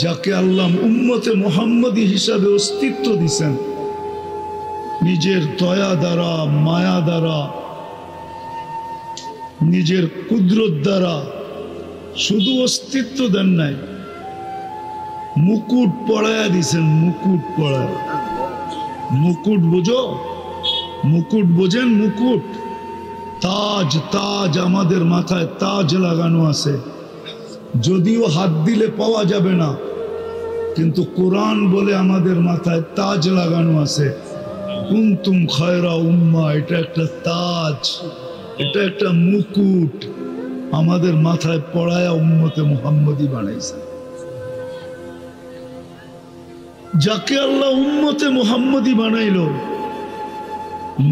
যাকে আল্লাহ উম্মতে মুহাম্মদী হিসাবে অস্তিত্ব দিছেন, নিজের দয়া দ্বারা, মায়া দ্বারা, নিজের কুদরত দ্বারা শুধু অস্তিত্ব দেন নাই, মুকুট পড়ায়া দিছেন। মুকুট পড়ায়, মুকুট বোঝো? মুকুট বোঝেন? মুকুট, তাজ। তাজ আমাদের মাথায় তাজ লাগানো আছে, যদিও হাত দিলে পাওয়া যাবে না, কিন্তু কোরআন বলে আমাদের মাথায় তাজ লাগানো আছে। কুনতুম খায়রা উম্মাহ, এটা একটা তাজ, এটা একটা মুকুট আমাদের মাথায় পড়ায়া উম্মতে মুহাম্মদী বানাইছে। যাকে আল্লাহ উম্মতে মুহাম্মদী বানাইল,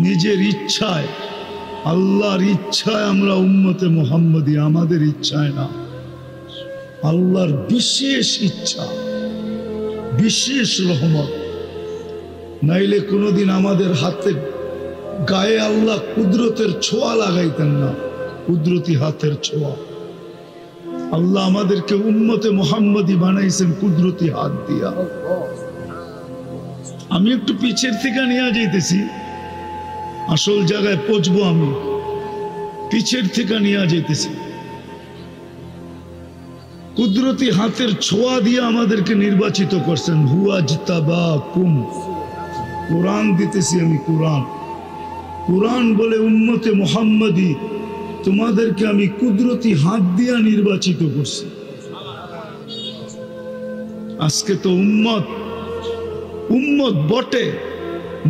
নিজের ইচ্ছায় আল্লাহর ইচ্ছায় আমরা উম্মতে মুহাম্মদী, আমাদের ইচ্ছায় না, আল্লাহর বিশেষ ইচ্ছা, বিশেষ রহমত। নাইলে কোনোদিন আমাদের হাতে গায়ে আল্লাহ কুদরতের ছোঁয়া লাগাইতেন না, কুদরতি হাতের ছোঁয়া। আল্লাহ আমাদেরকে উম্মতে মুহাম্মদী বানাইছেন কুদরতি হাত দিয়া। আমি একটু পিছের থেকে নিয়ে যাইতেছি, আসল জায়গায় পৌঁছবো, আমি পিছের থেকে নিয়ে যাইতেছি। কুদরতি হাতের ছোঁয়া দিয়ে আমাদেরকে নির্বাচিত করছেন। হুয়াজতাবাকুম, কোরআন দিতেছি আমি, কোরআন, কোরআন বলে উম্মতে মুহাম্মদী তোমাদেরকে আমি কুদরতি হাত দিয়া নির্বাচিত করছি। আজকে তো উম্মত বটে,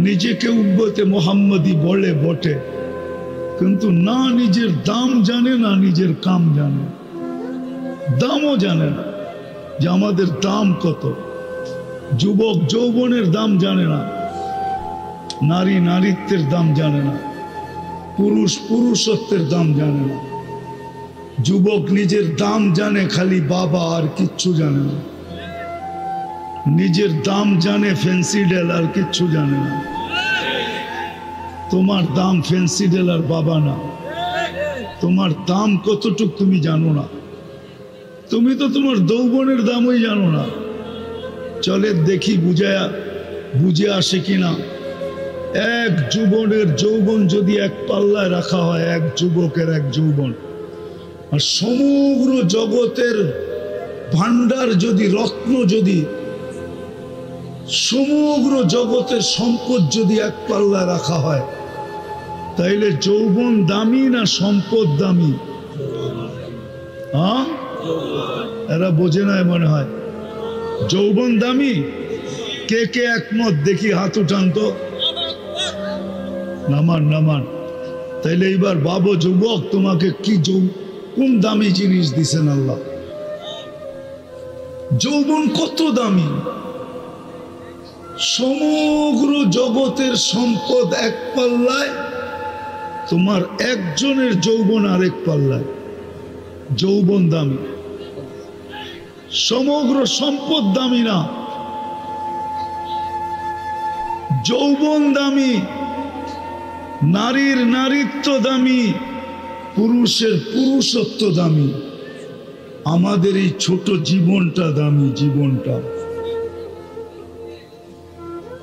নিজেকে উম্মতে মুহাম্মদী বলে বটে, কিন্তু না নিজের দাম জানে, না নিজের কাম জানে, দামও জানে না যে আমাদের দাম কত। যুবক যৌবনের দাম জানে না, নারী নারীত্বের দাম জানে না, পুরুষ পুরুষত্বের দাম জানে না। যুবক নিজের দাম জানে খালি বাবা, আর কিচ্ছু জানে না। নিজের দাম জানে ফ্যান্সি ডেল, আর কিচ্ছু জানে না। তোমার দাম ফ্যান্সি ডেল আর বাবা না, তোমার দাম কতটুক তুমি জানো না। তুমি তো তোমার যৌবনের দামই জানো না। চলে দেখি বুঝে আসে কিনা। এক যুবনের যৌবন যদি এক পাল্লায় রাখা হয়, এক যুবকের এক যৌবন, আর সমগ্র জগতের ভান্ডার যদি, রত্ন যদি, সমগ্র জগতের সম্পদ যদি এক পাল্লায় রাখা হয়, তাইলে যৌবন দামি না সম্পদ দামি? হ্যাঁ, এরা বোঝে না মনে হয়। যৌবন দামি। কে কে একমত দেখি হাত উঠান তো। নামান। তাইলে এইবার বাবু যুবক, তোমাকে কি কোন দামি জিনিস দিছেন আল্লাহ? যৌবন কত দামি। সমগ্র জগতের সম্পদ এক পাল্লায়, তোমার একজনের যৌবন আরেক পাল্লায়। যৌবন দামি, সমগ্র সম্পদ দামি না। যৌবন দামি, নারীর নারীত্ব দামি, পুরুষের পুরুষত্ব দামি। আমাদের এই ছোট জীবনটা দামি, জীবনটা।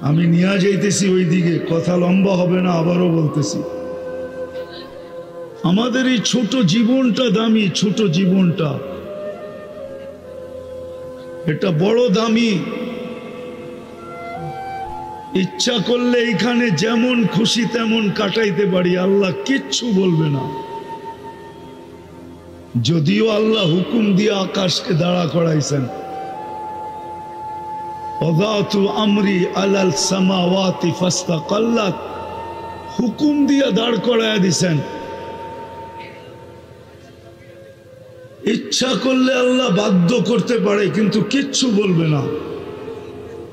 আমি নিয়ে যাইতেছি ওই দিকে, কথা লম্বা হবে না, আবারও বলতেছি। আমাদের এই ছোট জীবনটা দামি, ছোট জীবনটা, এটা বড় দামি। ইচ্ছা করলে এখানে যেমন খুশি তেমন কাটাইতে পারি, আল্লাহ কিচ্ছু বলবে না। যদিও আল্লাহ হুকুম দিয়ে আকাশকে দাঁড়া করাইছেন, ওয়াদাতু আমরি আলাল সামাওয়াতি ফাস্তাকাল্লাত, হুকুম দিয়ে দাঁড় করাইয়া দিছেন। ইচ্ছা করলে আল্লাহ বাধ্য করতে পারে, কিন্তু কিচ্ছু বলবে না।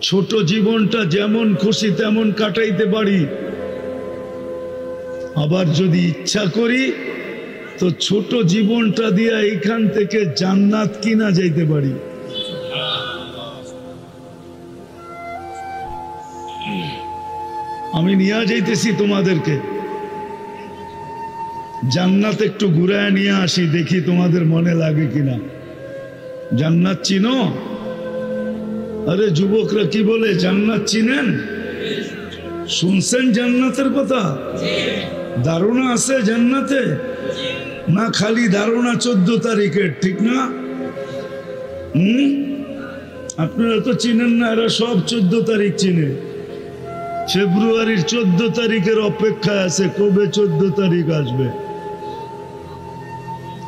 ছোট জীবনটা যেমন খুশি তেমন কাটাইতে পারি, আবার যদি ইচ্ছা করি তো ছোট জীবনটা দিয়া এইখান থেকে জান্নাত কিনা যাইতে পারি। আমি নিয়ে যাইতেছি তোমাদেরকে জান্নাত, একটু ঘুরায় নিয়ে আসি, দেখি তোমাদের মনে লাগে কিনা। জান্নাত চিনো? আরে যুবকরা কি বলে, জান্নাত চিনেন? শুনছেন জান্নাতের কথা? ধারণা আছে জান্নাতে? না খালি ধারণা 14 তারিখের, ঠিক না? আপনারা তো চিনেন না, এরা সব 14 তারিখ চিনে। ফেব্রুয়ারির 14 তারিখের অপেক্ষায় আছে, কবে 14 তারিখ আসবে।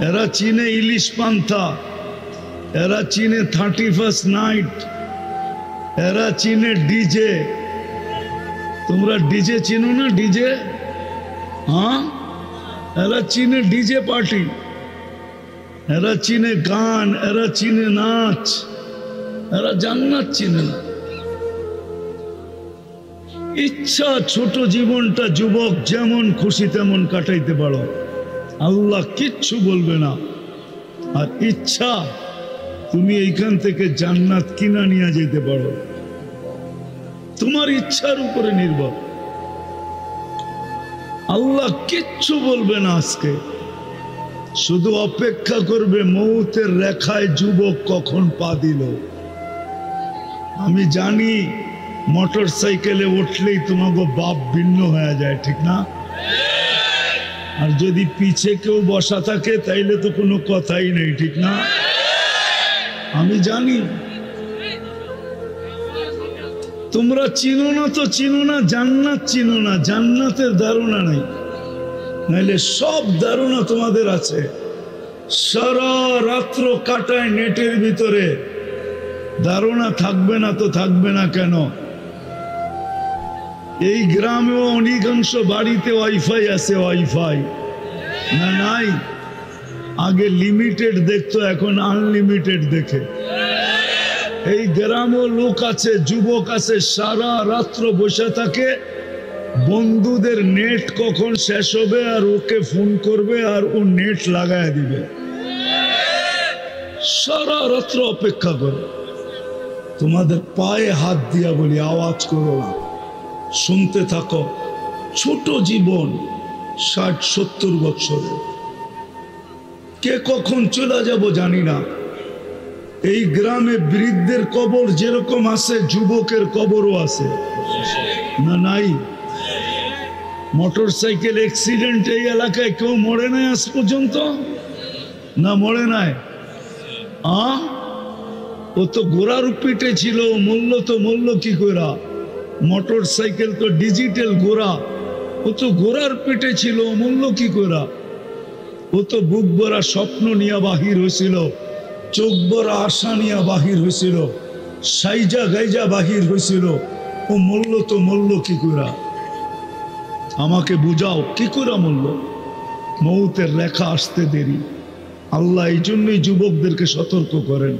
এরা চিনে ইলিশ পান্থা, এরা চিনে 31st নাইট, এরা চিনে ডিজে। তোমরা ডিজে চিনো না? ডিজে, হ্যাঁ, এরা চিনে ডিজে পার্টি, এরা চিনে গান, এরা চিনে নাচ, এরা জান্নাত চিনে না। ইচ্ছা ছোট জীবনটা যুবক যেমন খুশি তেমন কাটাইতে পারো, আল্লাহ কিচ্ছু বলবে না। আর ইচ্ছা তুমি এইখান থেকে জান্নাত কিনা নিয়ে যেতে পারো, তোমার ইচ্ছার উপরে নির্ভর। আল্লাহ কিচ্ছু বলবে না। আজকে শুধু অপেক্ষা করবে মৌতের রেখায় যুবক কখন পা দিল। আমি জানি মোটর সাইকেলে উঠলেই তোমাকে বাপ ভিন্ন হয়ে যায়, ঠিক না? আর যদি পিছে কেউ বসা থাকে তাইলে তো কোনো কথাই নেই, ঠিক না? আমি জানি তোমরা চিনো না, তো চিনো না, জান্নাত চিনো না, জান্নাতের ধারণা নাই, নাইলে সব ধারণা তোমাদের আছে। সারা রাত্র কাটায় নেটের ভিতরে, ধারণা থাকবে না তো থাকবে না কেন? এই গ্রামেও অধিকাংশ বাড়িতে ওয়াইফাই আছে, ওয়াইফাই না নাই? আগে লিমিটেড দেখতো, এখন আনলিমিটেড দেখে। এই গ্রামেও লোক আছে, যুবক আছে, সারা রাত্র বসে থাকে, বন্ধুদের নেট কখন শেষ হবে আর ওকে ফোন করবে আর ও নেট লাগায় দিবে, সারা রাত্র অপেক্ষা করে। তোমাদের পায়ে হাত দিয়া বলি, আওয়াজ করো না, শুনতে থাকো। ছোট জীবন, 60-70 বছরের, কে কখন চলে যাব জানি না। এই গ্রামে বৃদ্ধের কবর যেরকম আছে, যুবকের কবরও আছে, না নাই? মোটর সাইকেল অ্যাক্সিডেন্ট এই এলাকায় কেউ মরে নাই আজ পর্যন্ত? না মরে নাই? ও তো ঘোড়ার পিঠে ছিল, মূল্য কি করা? মোটর সাইকেল তো ডিজিটাল ঘোড়া, ও তো ঘোড়ার পিঠে ছিল, মূল্য কি করা? ও তো বুক ভরা স্বপ্ন নিয়ে বাহির হয়েছিল, চোখ ভরা আশা নিয়ে বাহির হয়েছিল, সাইজা গাইজা বাহির হয়েছিল। ও মূল্য কি করা? আমাকে বুঝাও, কি করে মূল্য? মৌতের রেখা আসতে দেরি। আল্লাহ এই জন্যই যুবকদেরকে সতর্ক করেন,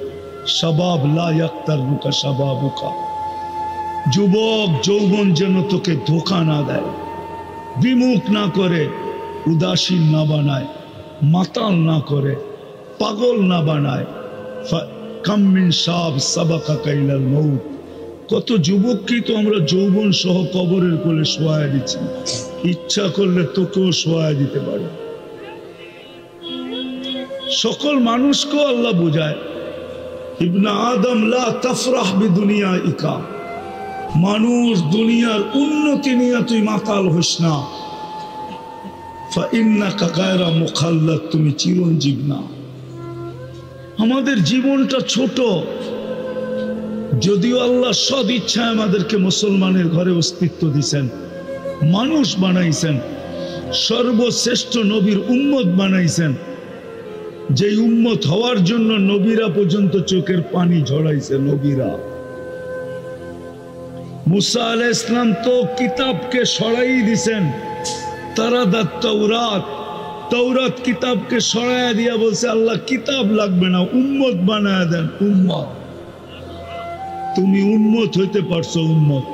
শাবাব লা ইয়াক্তারনুকা শাবাবুকা। যুবক যৌবন যেন তোকে ধোঁকা না দেয়, বিমুখ না করে, উদাসীন না বানায়, মাতাল না করে, পাগল না বানায়। কাম মিন শাব সাবাকাকা ইলাল মউত। কত যুবককেই তো আমরা যৌবন সহ কবরের কোলে শোয়ায় দিচ্ছি, ইচ্ছা করলে তোকেও শোয়ায় দিতে পারে। সকল মানুষকেও আল্লাহ বোঝায়, ইবনে আদম লা তাফরাহ বিদুনিয়াইকা, মানুষ দুনিয়ার উন্নতি নিয়ে তুই মাতাল হইস না। ফাইন্নাকা গায়রা মুখাল্লাদ, তুমি চিরঞ্জীব না। আমাদের জীবনটা ছোট, যদিও আল্লাহ সদ ইচ্ছায় আমাদেরকে মুসলমানের ঘরে অস্তিত্ব দিয়েছেন, মানুষ বানাইছেন, সর্বশ্রেষ্ঠ নবীর উম্মত বানাইছেন, যেই উম্মত হওয়ার জন্য নবীরা পর্যন্ত চোখের পানি ঝরাইছে। নবীরা, মুসা আলাইহিস সালাম তো কিতাবকে সরাই দিছেন, তারাদাত তাওরাত, তাওরাত কিতাবকে সরাইয়া দিয়া বলছে আল্লাহ কিতাব লাগবে না, উম্মত বানায় দেন। উম্মত, তুমি উম্মত হইতে পারছো, উম্মত।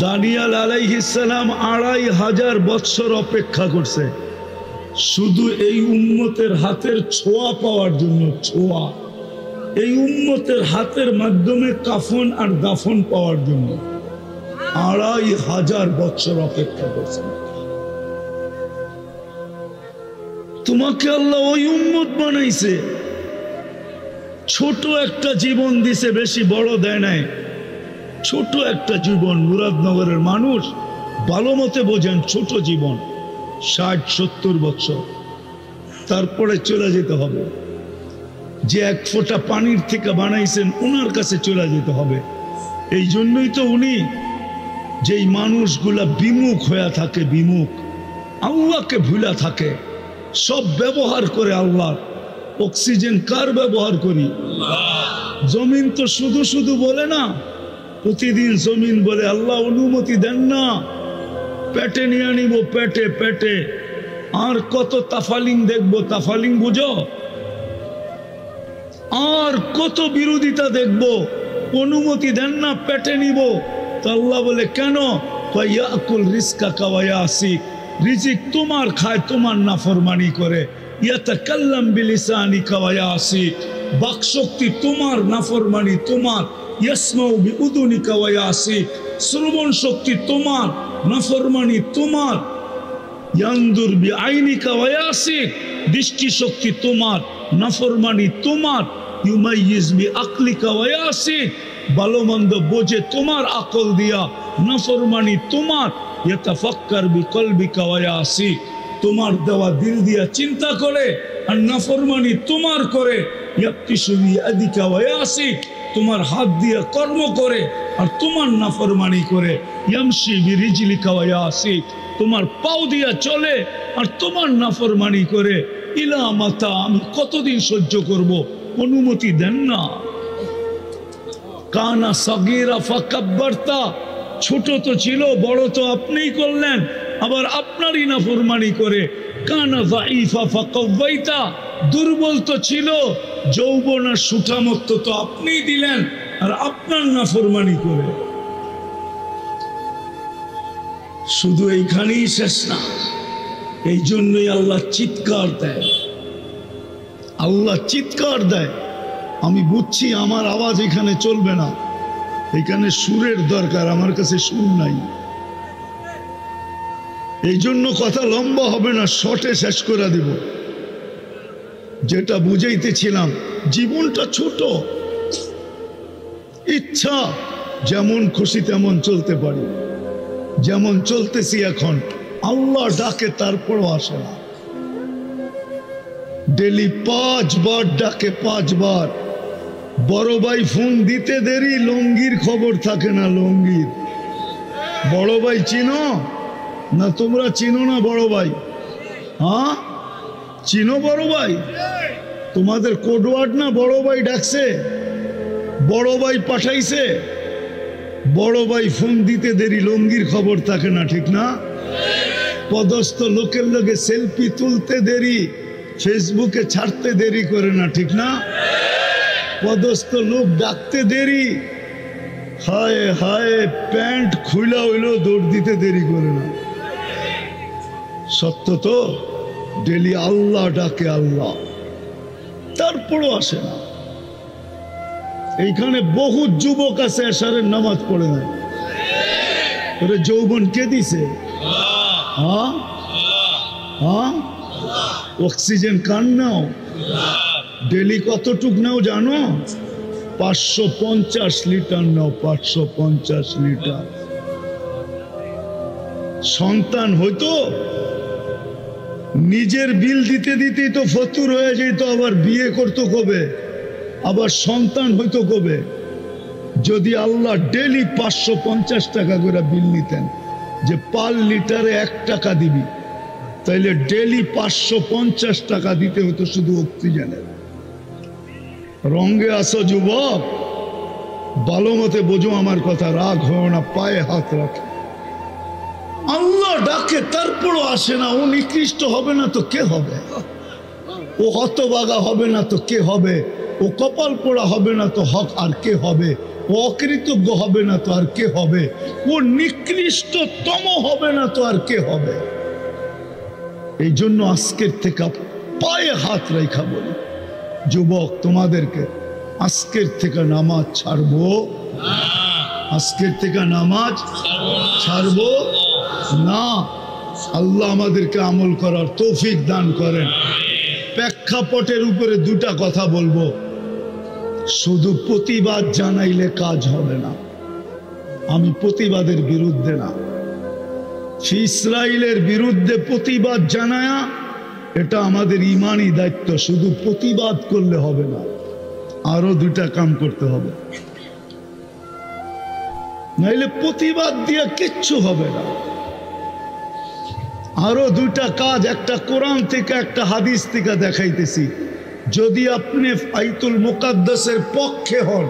দানিয়েল আলাইহিস সালাম 2500 বৎসর অপেক্ষা করছে শুধু এই উম্মতের হাতের ছোঁয়া পাওয়ার জন্য। ছোঁয়া, এই উম্মতের হাতের মাধ্যমে কাফন আর দাফন পাওয়ার জন্য 2500 বৎসর অপেক্ষা করছে। তোমাকে আল্লাহ ওই উম্মত বানাইছে, ছোট একটা জীবন দিছে, বেশি বড় দেয় নাই, ছোট একটা জীবন। মুরাদনগরের মানুষ ভালো মতে বোঝেন, ছোট জীবন, 60-70 বছর, তারপরে চলে যেতে হবে। যে এক ফোঁটা পানির থেকে বানাইছেন ওনার কাছে চলে যেতে হবে। এই জন্যই তো উনি, যেই মানুষগুলা বিমুখ হয়ে থাকে, বিমুখ, আল্লাহকে ভুলা থাকে, সব ব্যবহার করে আল্লাহ। অক্সিজেন কার ব্যবহার করি? জমিন তো শুধু শুধু বলে না, প্রতিদিন জমিন বলে আল্লাহ অনুমতি দেন না, পেটে নিয়ে নিব, পেটে পেটে। আর কত তাফালিং দেখবো, তাফালিং বুঝো? আর কত বিরোধিতা দেখবো, অনুমতি দেন না, পেটে নিব। তো আল্লাহ বলে কেন? ইয়াকুল রিজকাকা ওয়া ইয়াসিক, রিজিক তোমার খায়, তোমার নাফরমানি করে। ইয়াতাকাল্লাম বিলিসানিকা ওয়া ইয়াসিক, বাকশক্তি তোমার, নাফরমানি তোমার। ইয়াসমাউ বিউদুনিকা ওয়া ইয়াসিক, শ্রবণ শক্তি তোমার, নাফরমানি তোমার। ইয়ানদুর বিআইনিকা ওয়া ইয়াসিক, দৃষ্টি শক্তি তোমার, নাফরমানি তোমার। ইউমাইয়িজ বিআকলিকা ওয়া ইয়াসিক, ভালো মন্দ বোঝে তোমার আকল দিয়া, নাফরমানি তোমার। ইয়াতাফাক্কার বিকলবিকা ওয়া ইয়াসিক, তোমার দেওয়া দিল দিয়া চিন্তা করে, আর নাফরমানি তোমার করে। ইয়াক্তিশু বিয়াদিকা ওয়া ইয়াসিক, তোমার হাত দিয়ে কর্ম করে আর তোমার নাফরমানি করে। ইয়ামশি বিরিজলিকা ওয়া ইয়াসিক, তোমার পাও দিয়া চলে আর তোমার নাফরমানি করে। ইলা মাতা, আমি কতদিন সহ্য করব? অনুমতি দেন না। কানা সাগীরা ফাকাব্বারতা, ছোট তো ছিল, বড় তো আপনিই করলেন, আবার আপনারই নাফরমানি করে। কানা যাইফা ফাকাওয়াইতা, দুর্বল তো ছিল, যৌবন আর সুঠামত্ব তো আপনিই দিলেন, আর আপনার নাফরমানি করে। শুধু এইখানেই শেষ না, এই জন্যই আল্লাহ চিৎকার দেয়। আল্লাহ চিৎকার দেয়। আমি বুঝছি আমার আওয়াজ এখানে চলবে না, এখানে সুরের দরকার, আমার কাছে সুর নাই। এই জন্য কথা লম্বা হবে না, শর্টে শেষ করে দিব। যেটা বুঝাইতেছিলাম, জীবনটা ছোট, ইচ্ছা যেমন খুশি তেমন চলতে পারি, যেমন চলতেছি এখন। আল্লাহ ডাকে তারপরও আসে না। ডেলি 5 বার ডাকে, 5 বার। বড় ভাই ফোন দিতে দেরি, লঙ্গির খবর থাকে না। লঙ্গির বড় ভাই চিনো না? তোমরা চিনো না বড় ভাই? হ্যাঁ চিনো বড় ভাই? তোমাদের কোডওয়ার্ড না বড় ভাই ডাকছে, বড় ভাই পাঠাইছে। বড় ভাই ফোন দিতে দেরি, লঙ্গির খবর থাকে না, ঠিক না? পদস্থ লোকের লগে সেলফি তুলতে দেরি, ফেসবুকে ছাড়তে দেরি করে না, ঠিক না? পদস্থ লোক ডাকতে দেরি, হায় হায় প্যান্ট খুইলা হইলো দৌড় দিতে দেরি করে না। সত্য তো? ডেলি আল্লাহ ডাকে আল্লাহ, তারপরও আসে না। এইখানে বহু যুবক আছে এশারের নামাজ পড়ে না। ওরে যৌবন কে দিছে? হ্যাঁ হ্যাঁ, অক্সিজেন কান নাও? ডেলি কতটুক নাও জানো? 550 লিটার নাও, 550 লিটার। সন্তান হইতো, নিজের বিল দিতে দিতেই তো ফতুর হয়ে যেত, আবার বিয়ে করতো কবে, আবার সন্তান হইতো কবে? যদি আল্লাহ ডেলি 550 টাকা করে বিল নিতেন, যে পার লিটারে 1 টাকা দিবি, তাইলে ডেলি 550 টাকা দিতে হতো শুধু অক্সিজেনের। রঙে আসো যুবক, ভালো মতে বোঝো আমার কথা, রাগ হয় না, পায়ে হাত রাখে। আল্লাহ ডাকে তারপরও আসে না। ও নিকৃষ্ট হবে না তো কে হবে? ও হতভাগা হবে না তো কে হবে? ও কপাল পোড়া হবে না তো হক আর কে হবে? ও অকৃতজ্ঞ হবে না তো আর কে হবে? ও নিকৃষ্টতম হবে না তো আর কে হবে? এই জন্য আজকের থেকে পায়ে হাত রেখা বলি, যুবক তোমাদেরকে, আজকের থেকে নামাজ ছাড়বো, আজকের থেকে নামাজ ছাড়বো না। আল্লাহ আমাদেরকে আমল করার তৌফিক দান করেন। প্রেক্ষাপটের উপরে 2টা কথা বলবো। শুধু প্রতিবাদ জানাইলে কাজ হবে না, আমি প্রতিবাদের বিরুদ্ধে না। ইসরায়েলের বিরুদ্ধে প্রতিবাদ জানায়া এটা আমাদের ইমানি দায়িত্ব। শুধু প্রতিবাদ করলে হবে না, আরো 2টা কাম করতে হবে, নাইলে প্রতিবাদ দিয়ে কিচ্ছু হবে না। আরো 2টা কাজ, একটা কোরআন থেকে একটা হাদিস থেকে দেখাইতেছি। যদি আপনি বাইতুল মুকাদ্দাসের পক্ষে হন,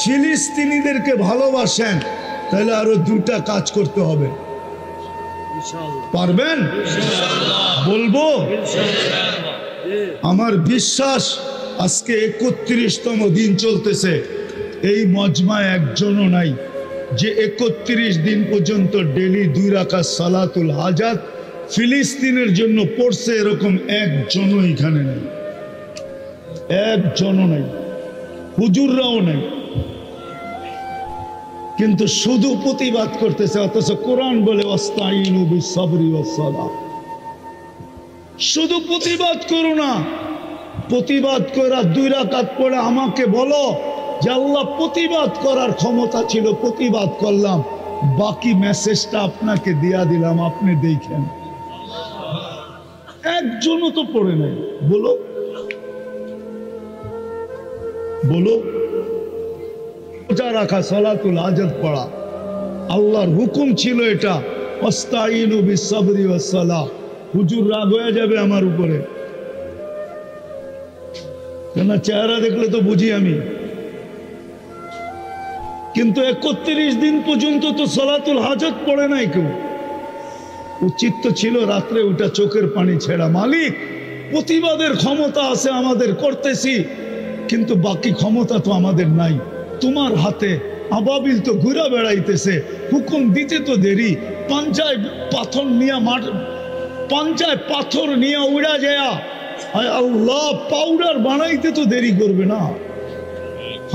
ফিলিস্তিনিদেরকে ভালোবাসেন, তাহলে আরো 2টা কাজ করতে হবে। পারবেন? বলবো? আমার বিশ্বাস আজকে 31তম দিন চলতেছে, এই মজমায় একজনও নাই যে 31 দিন পর্যন্ত ডেলি 2 রাকাত সালাতুল হাজাত ফিলিস্তিনের জন্য পড়ছে, এরকম একজনও এখানে নেই, একজনও নেই, হুজুররাও নেই। কিন্তু শুধু প্রতিবাদ করতেছে, অথচ কোরআন বলে ওয়াস্তাইনু বিস-সাবরি ওয়াস-সালাহ। শুধু প্রতিবাদ করো না, প্রতিবাদ করা 2 রাকাত পড়ে আমাকে বলো যে আল্লাহ প্রতিবাদ করার ক্ষমতা ছিল, প্রতিবাদ করলাম, বাকি মেসেজটা আপনাকে দিয়া দিলাম, আপনি দেখেন। একজনও তো পড়ে নাই। বলো বলো, রোজা রাখা, সালাতুল হাজাত পড়া, আল্লাহর হুকুম ছিল এটা, ওয়াস্তাইনু বিস-সাবরি ওয়াস-সালাহ। হুজুর রাগ হয়ে যাবে আমার উপরে, কেন চেহারা দেখলে তো বুঝি আমি। কিন্তু 31 দিন পর্যন্ত তো সালাতুল হাজাত পড়ে নাই কেউ। উচিত তো ছিল রাত্রে ওটা চোখের পানি ছেড়া। মালিক, প্রতিবাদের ক্ষমতা আছে আমাদের, করতেছি, কিন্তু বাকি ক্ষমতা তো আমাদের নাই তোমার হাতে। আবাবিল তো ঘুরা বেড়াইতেছে, হুকুম দিতে তো দেরি। পাঞ্জায় পাথর নিয়ে উড়া যায়, আল্লাহ পাউডার বানাইতে তো দেরি করবে না।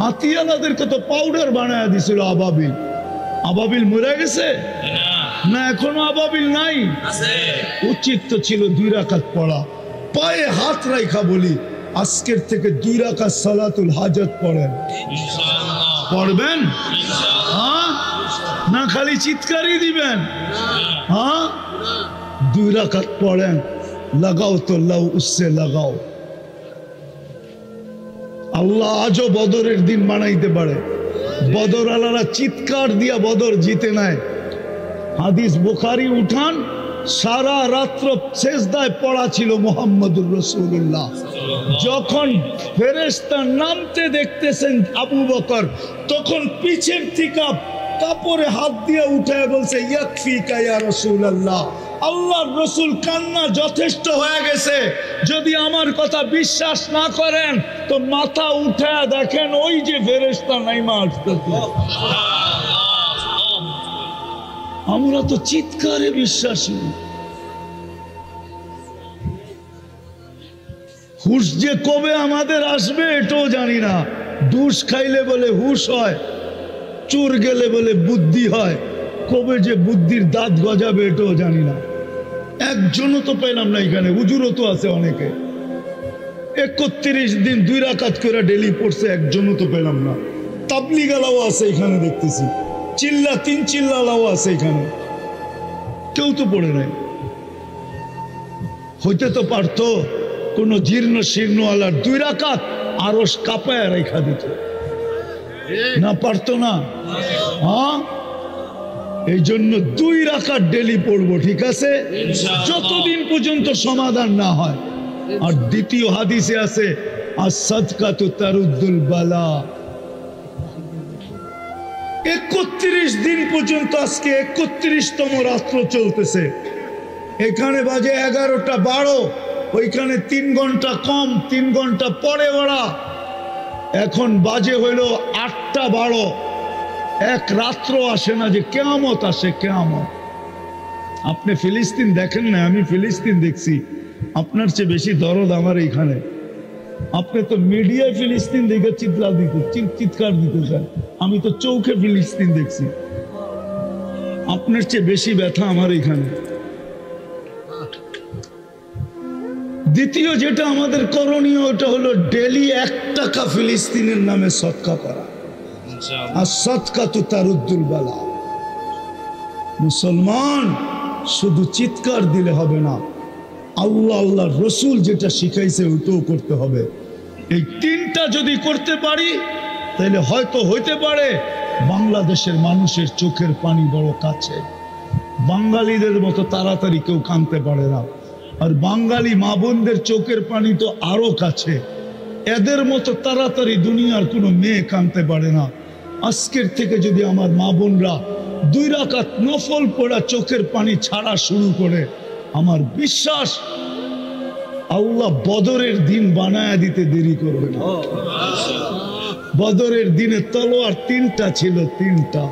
হাতিয়ালাদেরকে তো পাউডার বানায় দিছিল আবাবিল। আবাবিল মরে গেছে না, এখনো আবাবিল নাই? উচিত তো ছিল 2 রাকাত পড়া। পায়ে হাত রাখা বলি, আজকের থেকে 2 রাকাত সালাতুল হাজাত পড়েন। পড়বেন? হ্যাঁ, না খালি চিৎকারই দিবেন? হ্যাঁ, 2 রাকাত পড়েন। লাগাও তো লাও, উসসে লাগাও। আল্লাহ আজও বদরের দিন বানাইতে পারে। বদর আলারা চিৎকার দিয়া বদর জিতে নেয়। হাদিস বুখারী উঠান, সারা রাত্র সেজদায় পড়া ছিল মুহাম্মদুর রাসূলুল্লাহ। যখন ফেরেশতা নামতে দেখতেছেন আবু বকর, তখন পিছের থেকে কাপড়ে হাত দিয়ে উঠে বলছে, ইয়াকফিকা ইয়া রাসূলুল্লাহ, আল্লাহর রাসূল, কান্না যথেষ্ট হয়ে গেছে। যদি আমার কথা বিশ্বাস না করেন তো মাথা উঠে দেখেন, ওই যে ফেরেশতা নাইমা আসতেছে। আমরা তো চিৎকারে বিশ্বাসী। হুশ যে কবে আমাদের আসবে এটাও জানি না। দুষ খাইলে বলে হুশ হয়, চোর গেলে বলে বুদ্ধি হয়, কবে যে বুদ্ধির দাঁত গজাবে এটাও জানি না। একজনও তো পেলাম না এখানে। হুজুরও তো আছে অনেকে, 31 দিন 2 রাকাত করে ডেলি পড়ছে, একজনও তো পেলাম না। তাবলিগালাও আছে এখানে দেখতেছি, চিল্লা 3 চিল্লালাও আছে এখানে, কেউ তো পড়ে নাই। হইতে তো পারতো কোন জীর্ণ শীর্ণওয়ালার 2 রাকাত আরশ কাঁপায় রেখা দিত, না পারতো না? হ্যাঁ, এই জন্য 2 রাকাত ডেলি পড়বো, ঠিক আছে, যতদিন পর্যন্ত সমাধান না হয়। আর দ্বিতীয় হাদিসে আছে, আস-সাদকাতু তারুদ্দুল বালা। 31 দিন পর্যন্ত, আজকে 31তম রাত্র চলতেছে। এখানে বাজে 11টা 12, ওইখানে 3 ঘন্টা কম, 3 ঘন্টা পরে ওরা। এখন বাজে হইল 8টা 12। এক রাত্র আসে না যে কিয়ামত আসে, কিয়ামত। আপনি ফিলিস্তিন দেখেন না, আমি ফিলিস্তিন দেখছি। আপনার চেয়ে বেশি দরদ আমার এইখানে। আপনি তো মিডিয়ায় ফিলিস্তিন দেখে চিৎকার দিতেছেন, আমি তো চৌখে ফিলিস্তিন দেখছি। আপনার চেয়ে বেশি ব্যথা আমার এইখানে। দ্বিতীয় যেটা আমাদের করণীয়, ওটা হলো ডেলি 1 টাকা ফিলিস্তিনের নামে সদকা করা। আর সদকাতু তারুদ্দুল বালা। মুসলমান শুধু চিৎকার দিলে হবে না, আল্লাহ আল্লাহর রসুল যেটা শিখাইছে ওইটাও করতে হবে। এই 3টা যদি করতে পারি, তাহলে হয়তো হইতে পারে বাংলাদেশের মানুষের চোখের পানি বড় কাছে। বাঙালিদের মতো তাড়াতাড়ি কেউ কাঁদতে পারে না, আর বাঙালি মা বোনদের চোখের পানি তো আরো কাছে। এদের মতো তাড়াতাড়ি দুনিয়ার কোনো মেয়ে কাঁদতে পারে না। আজকের থেকে যদি আমার মা বোনরা 2 রাকাত নফল পড়া চোখের পানি ছাড়া শুরু করে, আমার বিশ্বাস আল্লাহ বদরের দিন বানায় দিতে দেরি করবে না। বদরের দিনে তলোয়ার 3টা ছিল, 3টা।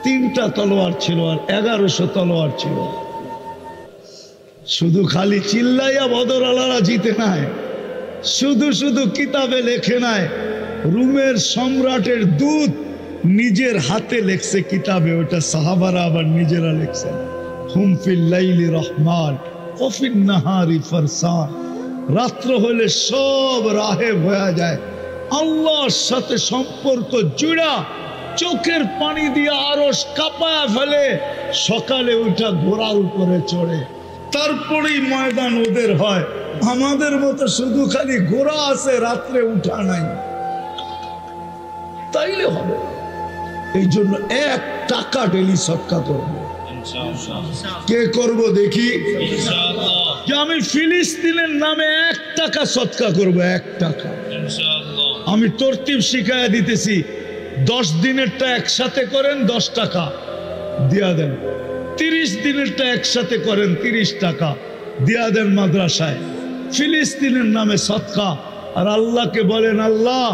3টা তলোয়ার ছিল আর 1100 তলোয়ার ছিল। শুধু খালি চিল্লাইয়া বদর আলারা জিতে নাই, শুধু শুধু কিতাবে লেখে নাই, রুমের সম্রাটের দূত নিজের হাতে লেখছে কিতাবে, ওটা সাহাবারা আবার নিজেরা লেখছেন। হুম ফিল লাইলি রহমান ওফিন নাহারি ফারসান, রাত্র হলে সব রাহেব হয়ে যায়, আল্লাহর সাথে সম্পর্ক জুড়া চোখের পানি দিয়ে আরশ কাঁপায় ফেলে, সকালে উঠা ঘোড়ার উপরে চড়ে, তারপরেই ময়দান ওদের হয়। আমাদের মতো শুধু খালি ঘোড়া আছে, রাত্রে উঠা নাই, তাইলে হবে। এই জন্য 1 টাকা ডেলি সদকা করবো। কে করব দেখি? যে আমি ফিলিস্তিনের নামে 1 টাকা সদকা করব, 1 টাকা। আমি তরতিব শিখাইয়া দিতেছি, 10 দিনেরটা একসাথে করেন 10 টাকা দিয়া দেন, 30 দিনেরটা একসাথে করেন 30 টাকা দিয়া দেন মাদ্রাসায়। ফিলিস্তিনের নামে সদকা। আর আল্লাহকে বলেন, আল্লাহ